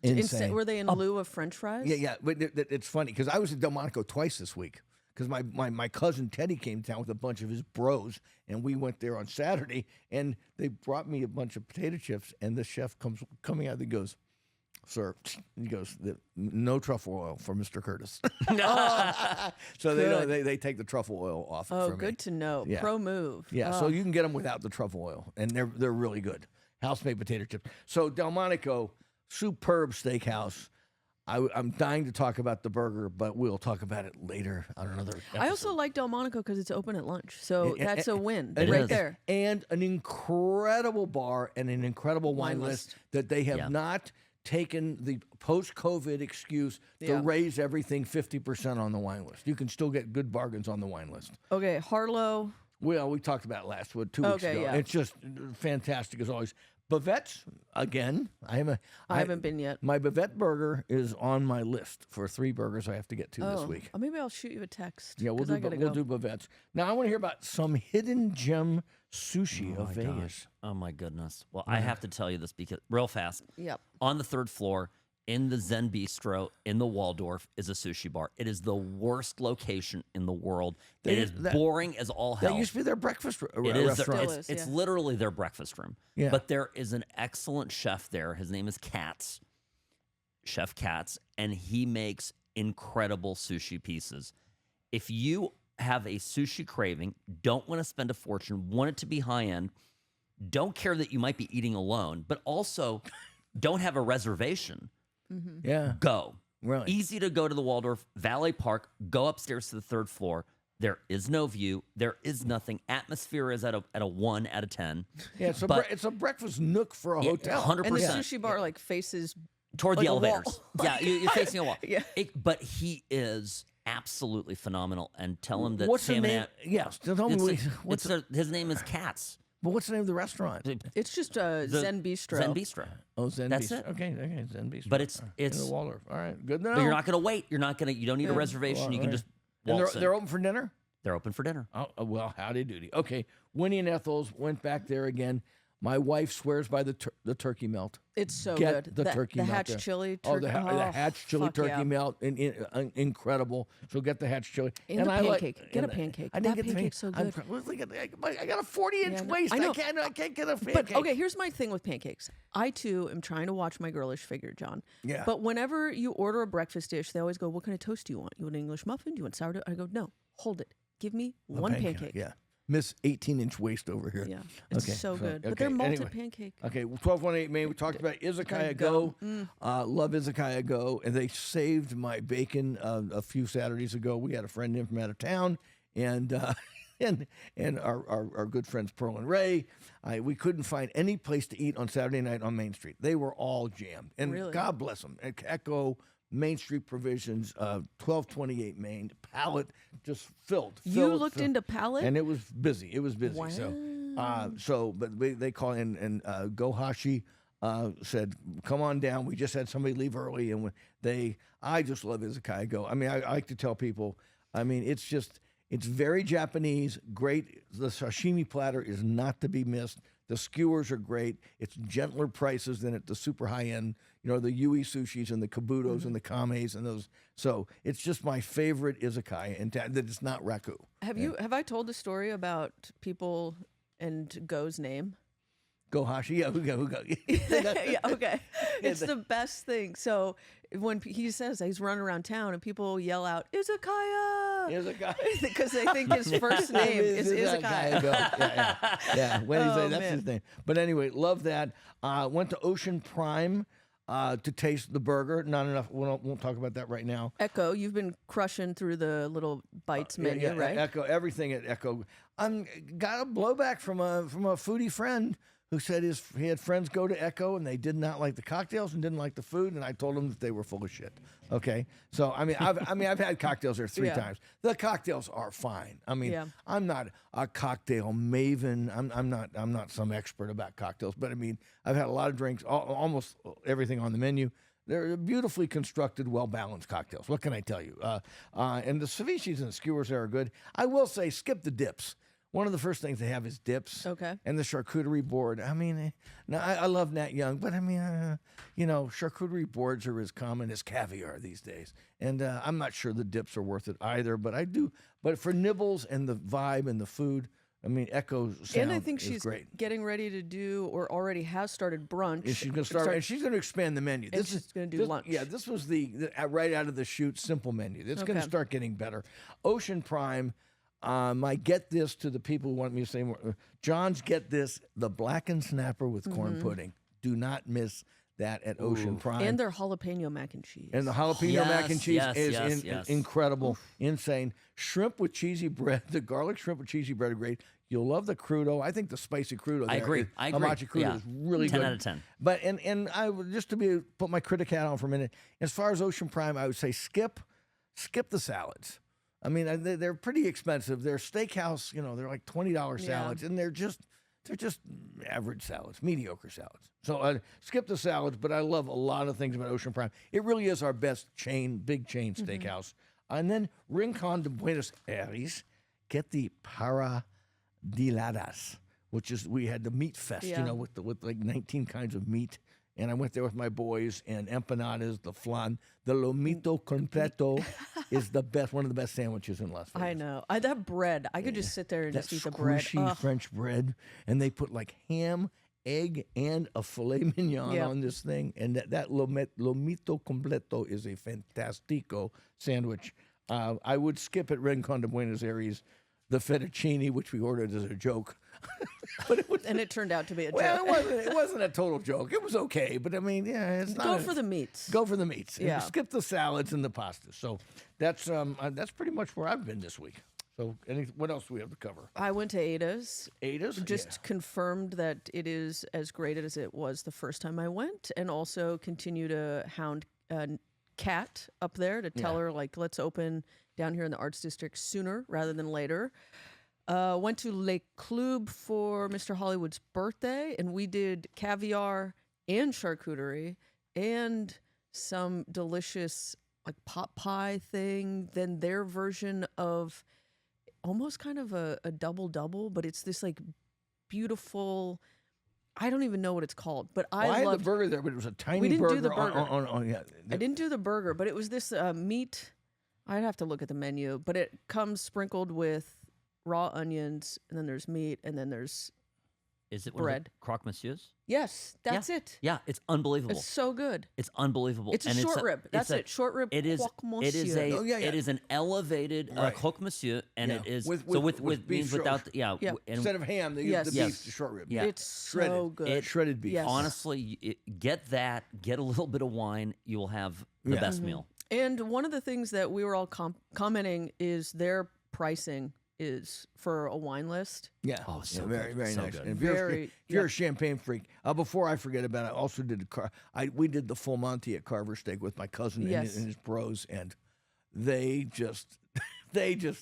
Insane. Were they in lieu of French fries? Yeah. But it's funny because I was at Delmonico twice this week because my cousin Teddy came down with a bunch of his bros, and we went there on Saturday, and they brought me a bunch of potato chips, and the chef coming out and goes, "Sir," he goes, "No truffle oil for Mr. Curtis." So they take the truffle oil off. Oh, for me. good to know. Yeah. Pro move. Yeah, so you can get them without the truffle oil, and they're really good. House-made potato chips. So Delmonico, superb steakhouse. I'm dying to talk about the burger, but we'll talk about it later on another episode. I also like Delmonico because it's open at lunch. So that's a win It right is. there. And an incredible bar and an incredible wine list that they have not taken the post-COVID excuse to raise everything 50% on the wine list. You can still get good bargains on the wine list. Okay, Harlow. Well, we talked about it last 2 weeks ago. yeah. It's just fantastic as always. Bavette's, again, I haven't been yet. My Bavette burger is on my list for 3 burgers I have to get to this week. Maybe I'll shoot you a text. Yeah, we'll 'cause I gotta go. do Bavette's. Now I want to hear about some hidden gem sushi of Vegas. Oh my goodness. Well, I have to tell you this because real fast. Yep. On the 3rd floor in the Zen Bistro in the Waldorf is a sushi bar. It is the worst location in the world. It is boring as all hell. That used to be their breakfast It is. restaurant. Still is, It's yeah. literally their breakfast room. Yeah. But there is an excellent chef there. His name is Katz, Chef Katz, and he makes incredible sushi pieces. If you have a sushi craving, don't want to spend a fortune, want it to be high end, don't care that you might be eating alone, but also don't have a reservation, Yeah. go. Really? Easy to go to the Waldorf, Valet Park, go upstairs to the 3rd floor. There is no view. There is nothing. Atmosphere is at a 1 out of 10. Yeah, it's a breakfast nook for a hotel. 100%. And the sushi bar like faces Toward like the a wall. elevators. Yeah, you're facing a wall. Yeah. But he is absolutely phenomenal. And tell him that What's the Sam name? Yes, tell me his name is Katz. But what's the name of the restaurant? It's just Zen Bistro. Zen Bistro. Oh, Zen That's Bistro. it. Okay, Zen Bistro. But it's in the Waldorf. All right, good to know. But you're not going to wait. You don't need a reservation. You can just And waltz in. they're open for dinner? They're open for dinner. Oh, well, howdy doody. Okay, Winnie and Ethel's went back there again. My wife swears by the turkey melt. It's so Get good. the turkey the melt hatch there. chili. Oh, the hatch chili fuck turkey yeah. melt, incredible. So get the hatch chili. And the I like- pancake. Get a pancake. I didn't That get the pancake's so good. I got a 40-inch Yeah, no, waist. I know. I can't get a pancake. But okay, here's my thing with pancakes. I too am trying to watch my girlish figure, John. Yeah. But whenever you order a breakfast dish, they always go, "What kind of toast do you want? You want an English muffin? Do you want sourdough?" I go, "No, hold it. Give me one pancake." Yeah. Miss 18-inch waist over here. Yeah, it's Okay, so good. But okay, they're malted anyway. pancake. Okay, 1218 Main. We talked about Izakaya Go. Love Izakaya Go. And they saved my bacon a few Saturdays ago. We had a friend in from out of town, and and our good friends Pearl and Ray. We couldn't find any place to eat on Saturday night on Main Street. They were all jammed. And Really? God bless them. Echo, Main Street Provisions, 1228 Main, pallet just filled. You looked into pallet? And it was busy. It was busy. But they call in, and Gohashi said, "Come on down." We just had somebody leave early, and I just love Izakaya Go. I mean, I like to tell people, I mean, it's very Japanese, great. The sashimi platter is not to be missed. The skewers are great. It's gentler prices than at the super high end, the Yui sushis and the kabutos and the kames and those. So it's just my favorite izakaya, and that it's not Raku. Have I told the story about people and Go's name? Gohashi, yeah, who go? Yeah, okay. It's the best thing. So when he says that, he's running around town and people yell out, "Izakaya!" Izakaya. Because they think his first name is Izakaya. Yeah. When he said that's man. his name. But anyway, love that. Went to Ocean Prime to taste the burger. Not enough. We won't talk about that right now. Echo, you've been crushing through the little bites menu, right? Echo, everything at Echo. Got a blowback from a foodie friend who said he had friends go to Echo and they did not like the cocktails and didn't like the food, and I told them that they were full of shit. Okay, so I've had cocktails there 3 times. The cocktails are fine. I'm not a cocktail maven. I'm not some expert about cocktails, but I've had a lot of drinks, almost everything on the menu. They're beautifully constructed, well-balanced cocktails. What can I tell you? And the ceviches and the skewers there are good. I will say, skip the dips. One of the first things they have is dips. Okay. And the charcuterie board. I love Nat Young, but charcuterie boards are as common as caviar these days. And I'm not sure the dips are worth it either, but I do. But for nibbles and the vibe and the food, Echo sound And I think is she's great. getting ready to do, or already has started, brunch. And she's going to start, and she's going to expand the menu. And she's going to do lunch. Yeah, this was the right out of the chute simple menu. It's going to Okay. start getting better. Ocean Prime. I get this to the people who want me to say more. John's get this, the blackened snapper with corn pudding. Do not miss that at Ocean Prime. And their jalapeno mac and cheese. And the jalapeno mac and cheese is yes. incredible, insane. Shrimp with cheesy bread, the garlic shrimp with cheesy bread are great. You'll love the crudo. I think the spicy crudo. I agree. Hamachi crudo is really 10 good. out of 10. But and I would just put my critic hat on for a minute. As far as Ocean Prime, I would say skip the salads. They're pretty expensive. They're steakhouse, they're like $20 salads, and they're just average salads, mediocre salads. So skip the salads, but I love a lot of things about Ocean Prime. It really is our best big chain steakhouse. And then Rincon de Buenos Aires, get the paradiladas, which is, we had the meat fest, with like 19 kinds of meat. And I went there with my boys, and empanadas, the flan, the lomito completo is the best, one of the best sandwiches in Las Vegas. I know. That bread, I could just sit there and just eat the bread. Squishy French bread, and they put like ham, egg, and a filet mignon on this thing. And that lomito completo is a fantastico sandwich. I would skip at Rincon de Buenos Aires. the fettuccine, which we ordered as a joke. But it was, And it turned out to be a well, joke. it wasn't a total joke. It was okay, but I mean, yeah, it's not. Go for the meats. Go for the meats. And Yeah. skip the salads and the pasta. So that's pretty much where I've been this week. So what else do we have to cover? I went to Ada's. Ada's? Just confirmed that it is as great as it was the first time I went, and also continue to hound Kat up there to tell her, like, let's open down here in the Arts District sooner rather than later. Went to Le Club for Mr. Hollywood's birthday, and we did caviar and charcuterie and some delicious like pot pie thing. Then their version of almost kind of a double, but it's this like beautiful. I don't even know what it's called, but I had the loved. burger there, but it was a tiny We didn't burger. do the burger. Yeah. I didn't do the burger, but it was this meat. I'd have to look at the menu, but it comes sprinkled with raw onions, and then there's meat, and then there's Is it bread. Croque Monsieur's? yes, that's it. Yeah, it's unbelievable. It's so good. It's unbelievable. It's a And short rib. That's it's it. Short rib. It is. Croque It is Monsieur. a. Oh, yeah, yeah. It is an elevated Right. croque monsieur, and Yeah. it is With with beef means short- without the, Yeah. and Instead of ham, they Yes. use the Yes. beef, the short rib. Yeah. It's so good. Shredded beef. Yes. honestly, get that. Get a little bit of wine. You will have the Yeah. best meal. And one of the things that we were all commenting is their pricing is for a wine list. Yeah. Oh, so yeah, very, good. very So nice. good. And if you're, Very- if you're a champagne freak, before I forget about it, I also did we did the full Monty at Carver Steak with my cousin Yes. and his bros, and they just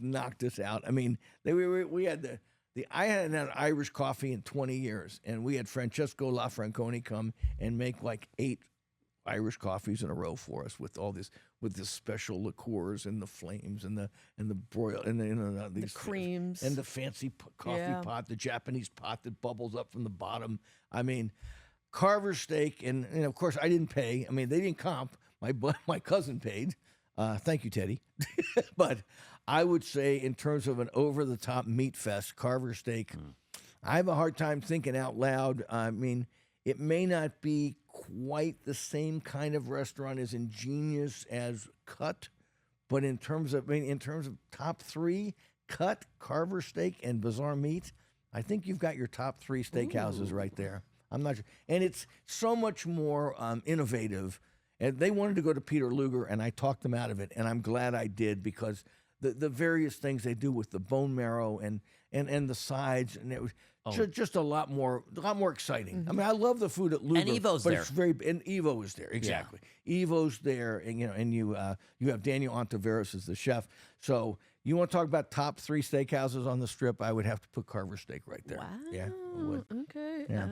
knocked us out. I mean, we had I hadn't had Irish coffee in 20 years, and we had Francesco LaFranconi come and make like 8 Irish coffees in a row for us with all this special liqueurs and the flames and the broil and the creams. and the fancy coffee Yeah. pot, the Japanese pot that bubbles up from the bottom. I mean, Carver Steak, and of course I didn't pay. I mean, they didn't comp. My cousin paid. Thank you, Teddy. But I would say, in terms of an over-the-top meat fest, Carver Steak, I have a hard time thinking out loud. I mean, it may not be quite the same kind of restaurant as ingenious as Cut, but in terms of top 3, Cut, Carver Steak, and Bazaar Meat, I think you've got your top 3 steakhouses right there. I'm not sure, and it's so much more innovative. And they wanted to go to Peter Luger, and I talked them out of it, and I'm glad I did, because the various things they do with the bone marrow and the sides, and it was just a lot more exciting. I mean, I love the food at Luger, And Evo's but there. it's and Evo is there, exactly. Evo's there, and you have Daniel Ontiveros as the chef. So you want to talk about top 3 steakhouses on the Strip? I would have to put Carver Steak right there. Wow. Yeah, I would. Okay. Yeah.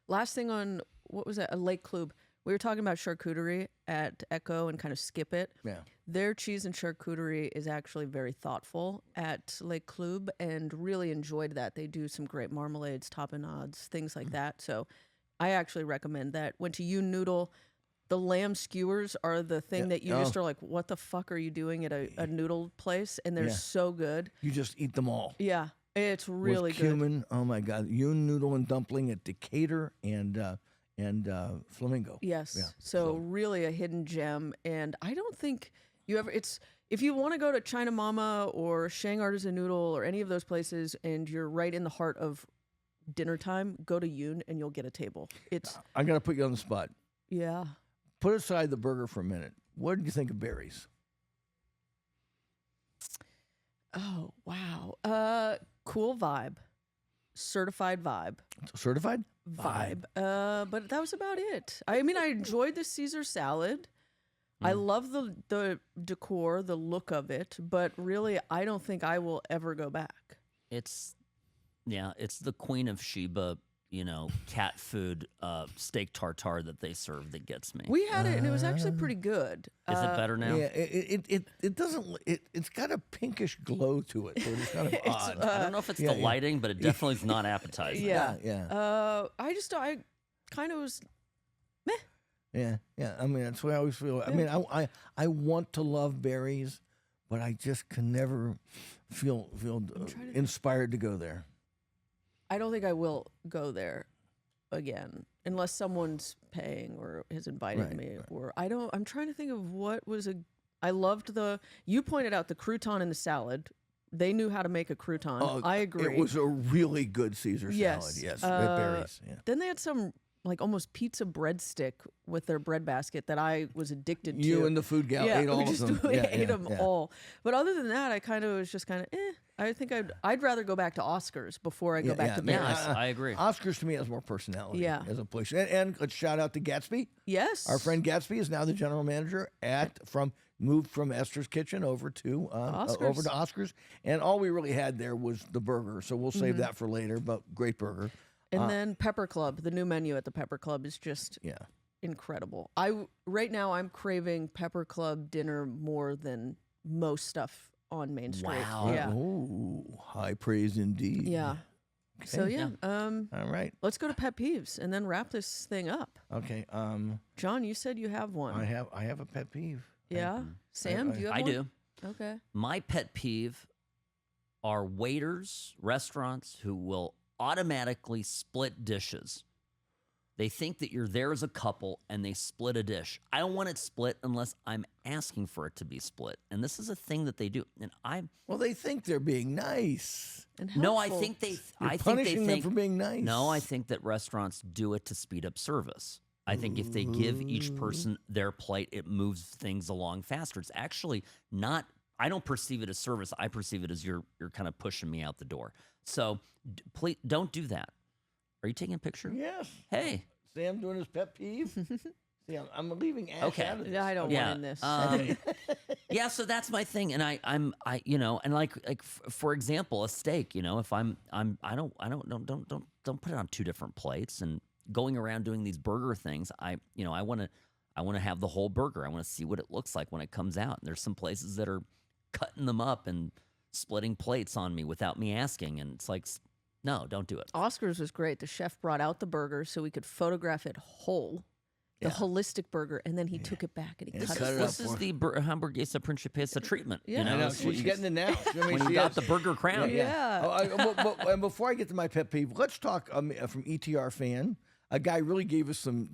Last thing on, what was that? A Lake Club. We were talking about charcuterie at Echo and kind of skip it. Yeah. Their cheese and charcuterie is actually very thoughtful at Lake Club, and really enjoyed that. They do some great marmalades, tapenades, things like that. So I actually recommend that. Went to You Noodle. The lamb skewers are the thing that you just are like, what the fuck are you doing at a noodle place? And they're so good. You just eat them all. Yeah, it's really With good. cumin. Oh my God, Yun Noodle and Dumpling at Decatur and Flamingo. Yes. Yeah, So really a hidden gem. And I don't think you ever, if you want to go to China Mama or Shang Artisan Noodle or any of those places and you're right in the heart of dinner time, go to Yoon and you'll get a table. It's, I got to put you on the spot. yeah. Put aside the burger for a minute. What did you think of Barry's? Oh, wow. Cool vibe. Certified vibe. Certified? Vibe. But that was about it. I mean, I enjoyed the Caesar salad. I love the decor, the look of it, but really, I don't think I will ever go back. It's the Queen of Sheba, cat food steak tartare that they serve that gets me. We had it, and it was actually pretty good. Is it better now? Yeah, it doesn't. It's got a pinkish glow to it, so it's kind of odd. I don't know if it's the lighting, but it definitely is not appetizing. Yeah. Yeah. I kind of was meh. Yeah. I mean, that's what I always feel. I mean, I want to love Barry's, but I just can never feel inspired to go there. I don't think I will go there again unless someone's paying or has invited me. Or I'm trying to think of what was I loved you pointed out the crouton and the salad they knew how to make a crouton. I agree. It was a really good Caesar salad. Yes, berries. Yeah. Then they had some like almost pizza breadstick with their bread basket that I was addicted to. You and the food gal ate all of them. We ate them all. But other than that, I kind of was just kind of I think I'd rather go back to Oscars before I go back to Mary's. I agree. Oscars to me has more personality as a place. And let's shout out to Gatsby. Yes. Our friend Gatsby is now the general manager moved from Esther's Kitchen over to Oscars. And all we really had there was the burger. So we'll save that for later, but great burger. And then Pepper Club, the new menu at the Pepper Club is just incredible. Right now I'm craving Pepper Club dinner more than most stuff on Main Street. Wow. Yeah. Oh, high praise indeed. Yeah. Okay. So All right. let's go to pet peeves and then wrap this thing up. Okay. John, you said you have one. I have a pet peeve. Yeah. Sam, do you have one? I do. Okay. My pet peeve are waiters, restaurants who will automatically split dishes. They think that you're there as a couple and they split a dish. I don't want it split unless I'm asking for it to be split. And this is a thing that they do. And they think they're being nice. And no, I helpful. think they You're punishing them for being nice. No, I think that restaurants do it to speed up service. I think if they give each person their plate, it moves things along faster. It's actually not, I don't perceive it as service. I perceive it as you're kind of pushing me out the door. So please don't do that. Are you taking a picture? Yes. Hey. Sam doing his pet peeve. See, I'm leaving Ash out of this. Yeah, I don't want in this. Yeah, so that's my thing, and I'm for example, a steak. If I don't put it on two different plates. And going around doing these burger things, I want to have the whole burger. I want to see what it looks like when it comes out. And there's some places that are cutting them up and splitting plates on me without me asking, and it's like, no, don't do it. Oscars was great. The chef brought out the burger so we could photograph it whole, the holistic burger, and then he took it back and he cut it up. This is the hamburguesa principisa treatment. Yeah. You know, I know. She's getting it now. I mean, when you got the burger crown. Yeah. And before I get to my pet peeve, let's talk from ETR fan. A guy really gave us some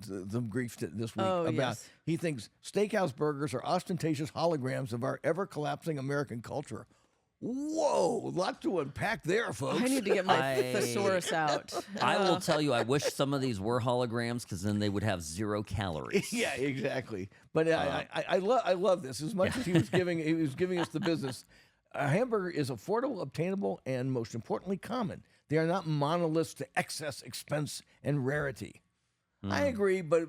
grief this week about he thinks steakhouse burgers are ostentatious holograms of our ever-collapsing American culture. Whoa, a lot to unpack there, folks. I need to get my thesaurus out. I will tell you, I wish some of these were holograms because then they would have 0 calories. Yeah, exactly. But I love this as much as he was giving us the business. A hamburger is affordable, obtainable, and most importantly, common. They are not monoliths to excess, expense, and rarity. I agree, but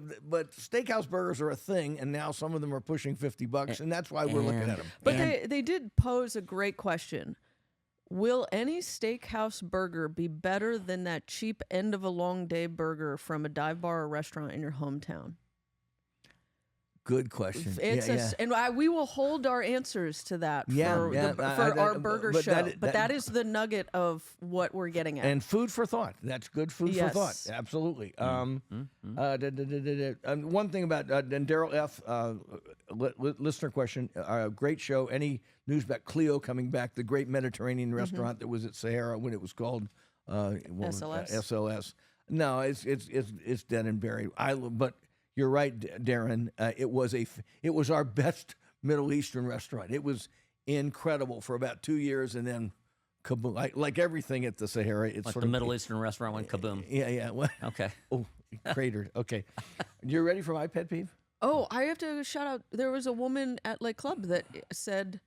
steakhouse burgers are a thing, and now some of them are pushing $50, and that's why we're looking at them. But they did pose a great question. Will any steakhouse burger be better than that cheap end of a long day burger from a dive bar or restaurant in your hometown? Good question. And we will hold our answers to that for our burger show. But that is the nugget of what we're getting at. And food for thought. That's good food for thought. Absolutely. One thing about Daryl F. Listener question. Great show. Any news about Clio coming back? The great Mediterranean restaurant that was at Sahara when it was called SLS. No, it's dead and buried. But you're right, Darren. It was our best Middle Eastern restaurant. It was incredible for about 2 years, and then kaboom! Like everything at the Sahara, it's like sort the of Middle Eastern restaurant went kaboom. Yeah. Well, okay. Oh, cratered. Okay, you ready for my pet peeve? Oh, I have to shout out. There was a woman at Lake Club that said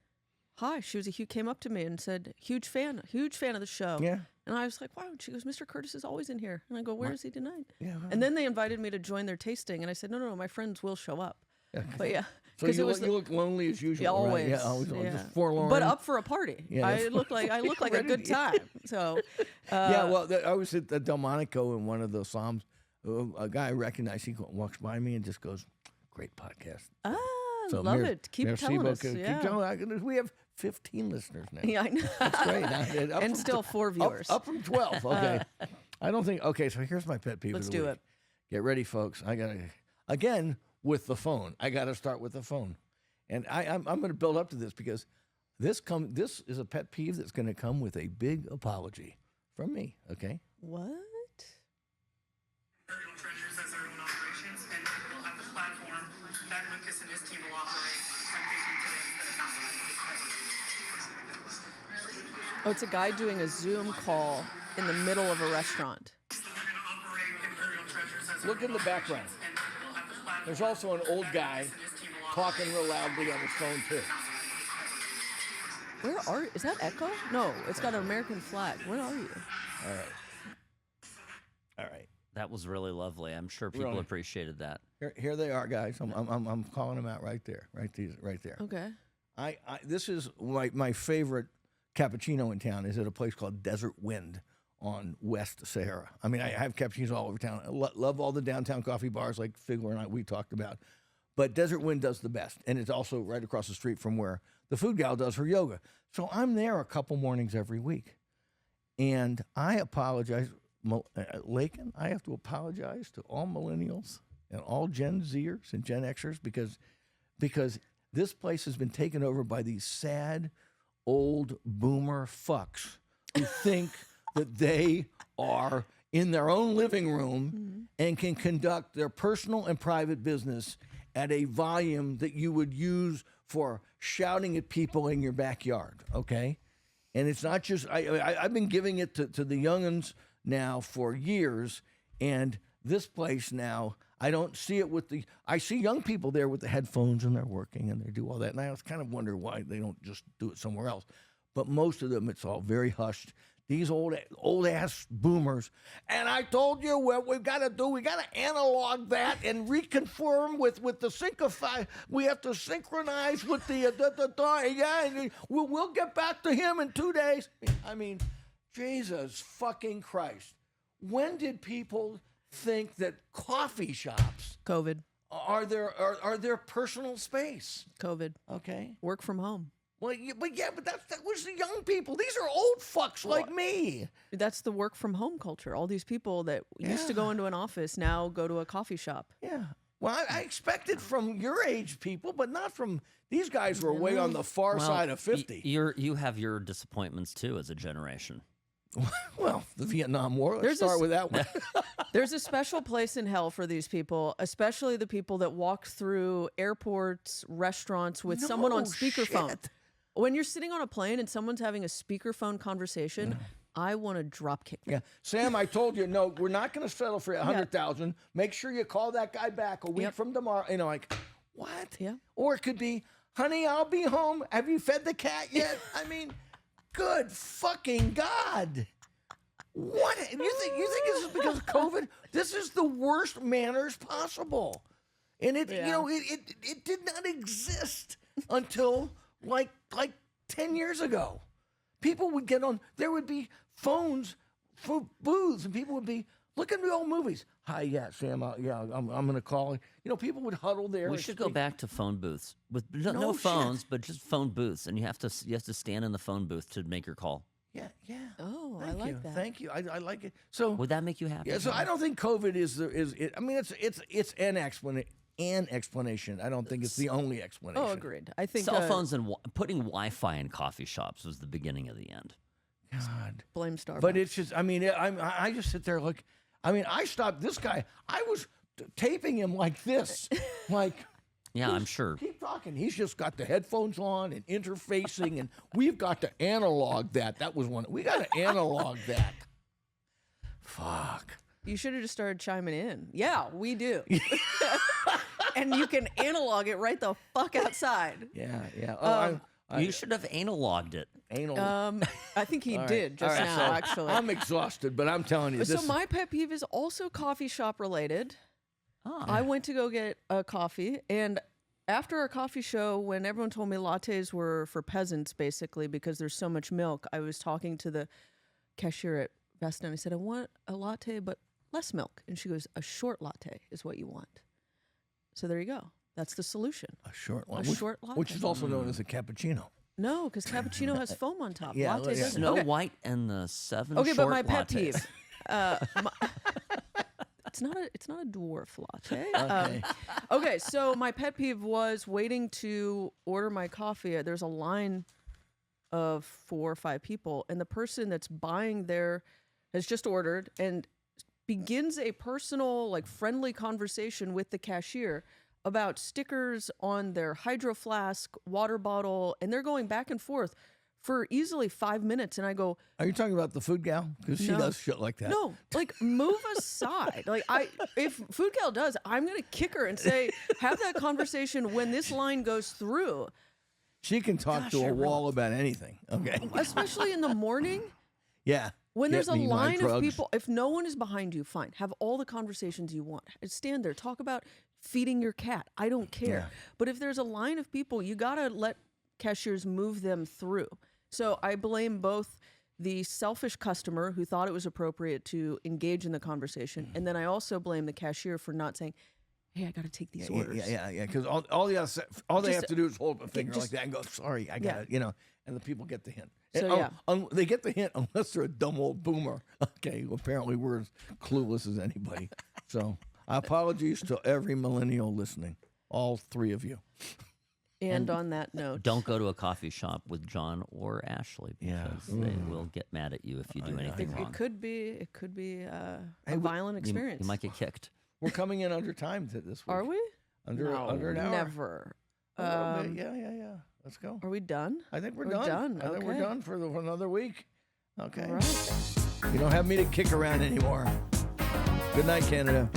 hi. She came up to me and said, huge fan of the show. Yeah. And I was like, wow. She goes, Mr. Curtis is always in here. And I go, where is he tonight? Yeah. And then they invited me to join their tasting. And I said, no, my friends will show up. Okay. But yeah. So you look lonely as usual. Yeah, always. Right? Yeah, always. Just forlorn. But up for a party. Yeah, I look like a good time. So. Yeah, well, I was at Delmonico in one of the Psalms. A guy I recognized, he walks by me and just goes, great podcast. Love it. Keep telling us. Keep telling. We have 15 listeners now. Yeah, I know. That's great. And still 4 viewers. Up from 12. Okay. I don't think. Okay, so here's my pet peeve. Let's of the do week. it. Get ready, folks. I gotta again with the phone. I gotta start with the phone, and I'm going to build up to this because this is a pet peeve that's going to come with a big apology from me. Okay. What? Treasures as their own operations, and we'll have the platform that Lucas and his team will operate. I'm thinking today instead of not. Oh, it's a guy doing a Zoom call in the middle of a restaurant. Look in the background. There's also an old guy talking real loudly on his phone, too. Is that Echo? No, it's got an American flag. Where are you? All right. That was really lovely. I'm sure people Really? appreciated that. Here they are, guys. I'm calling them out right there. Right there. Okay. This is my favorite cappuccino in town is at a place called Desert Wind on West Sahara. I mean, I have cappuccinos all over town. I love all the downtown coffee bars like Figler and we talked about. But Desert Wind does the best. And it's also right across the street from where the food gal does her yoga. So I'm there a couple mornings every week. And I apologize, Lakin, I have to apologize to all millennials and all Gen Zers and Gen Xers because this place has been taken over by these sad, old boomer fucks who think that they are in their own living room and can conduct their personal and private business at a volume that you would use for shouting at people in your backyard, okay? And it's not just, I've been giving it to the young'uns now for years, and this place now, I don't see it I see young people there with the headphones and they're working and they do all that. And I kind of wonder why they don't just do it somewhere else. But most of them, it's all very hushed. These old ass boomers. And I told you what we've got to do. We got to analog that and reconfirm with the syncify. We have to synchronize with and we'll get back to him in 2 days. I mean, Jesus fucking Christ. When did people think that coffee shops COVID. are their personal space? COVID. Okay. Work from home. Well, but that was the young people. These are old fucks like me. That's the work from home culture. All these people that used to go into an office now go to a coffee shop. Yeah. Well, I expect it from your age people, but not from these guys who are way on the far side of 50. You have your disappointments too as a generation. Well, the Vietnam War. Let's start with that one. There's a special place in hell for these people, especially the people that walk through airports, restaurants with someone on speakerphone. Shit. When you're sitting on a plane and someone's having a speakerphone conversation, I want to drop kick them. Yeah, Sam, I told you, no, we're not going to settle for 100,000. Make sure you call that guy back a week from tomorrow. You know, like, what? Yeah. Or it could be, honey, I'll be home. Have you fed the cat yet? I mean, good fucking God. What? You think this is because of COVID? This is the worst manners possible. And it did not exist until like 10 years ago. People would get on, there would be phones for booths, and people would be, look at the old movies. Hi, yeah, Sam, I'm going to call. You know, people would huddle there. We should go back to phone booths with no phones, but just phone booths, and you have to stand in the phone booth to make your call. Yeah. Oh, Thank I like you. that. Thank you. I like it. So Would that make you happy? yeah. So I don't think COVID is. I mean, it's an explanation. I don't think it's the only explanation. Oh, agreed. I think Cell phones and putting Wi-Fi in coffee shops was the beginning of the end. God. blame Starbucks. But it's just. I mean, I just sit there like. I mean, I stopped this guy. I was taping him like this, like. Yeah, I'm sure. Keep talking. He's just got the headphones on and interfacing, and we've got to analog that. That was one. We got to analog that. Fuck. You should have just started chiming in. Yeah, we do. And you can analog it right the fuck outside. Yeah. Oh, You should have analogued it. anal. I think he did just All right, now, so actually. I'm exhausted, but I'm telling you, So this. my pet peeve is also coffee shop related. Oh. I went to go get a coffee, and after our coffee show, when everyone told me lattes were for peasants, basically, because there's so much milk, I was talking to the cashier at Vesta, and I said, I want a latte, but less milk. And she goes, a short latte is what you want. So there you go. That's the solution. a short one, short latte. which is also known as a cappuccino. No, because cappuccino has foam on top. Yeah, Latte yeah. doesn't. Snow Okay. White and the 7 Okay, short but my pet lattes. peeve. It's not a dwarf latte. Okay. Okay, so my pet peeve was waiting to order my coffee. There's a line of 4 or 5 people, and the person that's buying there has just ordered and begins a personal, like, friendly conversation with the cashier about stickers on their hydro flask, water bottle, and they're going back and forth for easily 5 minutes, and I go, Are you talking about the food gal? Because she No. does shit like that. no, like move aside. Like if Food Gal does, I'm gonna kick her and say, have that conversation when this line goes through, She can talk to a wall about anything. Okay. especially in the morning. Yeah. When Get there's a me my line of drugs. people, if no one is behind you, fine. Have all the conversations you want. Stand there, talk about feeding your cat. I don't care. But if there's a line of people, you gotta let cashiers move them through. So I blame both the selfish customer who thought it was appropriate to engage in the conversation, and then I also blame the cashier for not saying, "Hey, I got to take these orders." Yeah. Because all they have to do is hold up a finger like just- that and go, "Sorry, I got it." And the people get the hint. So, And, they get the hint unless they're a dumb old boomer. Okay, well, apparently we're as clueless as anybody. So apologies to every millennial listening, all 3 of you. And on that note, Don't go to a coffee shop with John or Ashley because they will get mad at you if you do anything wrong. it could be a violent experience. You might get kicked. We're coming in under time this week. Are we? Under an hour? Never. A little bit. Yeah. Let's go. Are we done? I think we're We're done. done, I think we're okay. done for another week. Okay. All right. You don't have me to kick around anymore. Good night, Canada.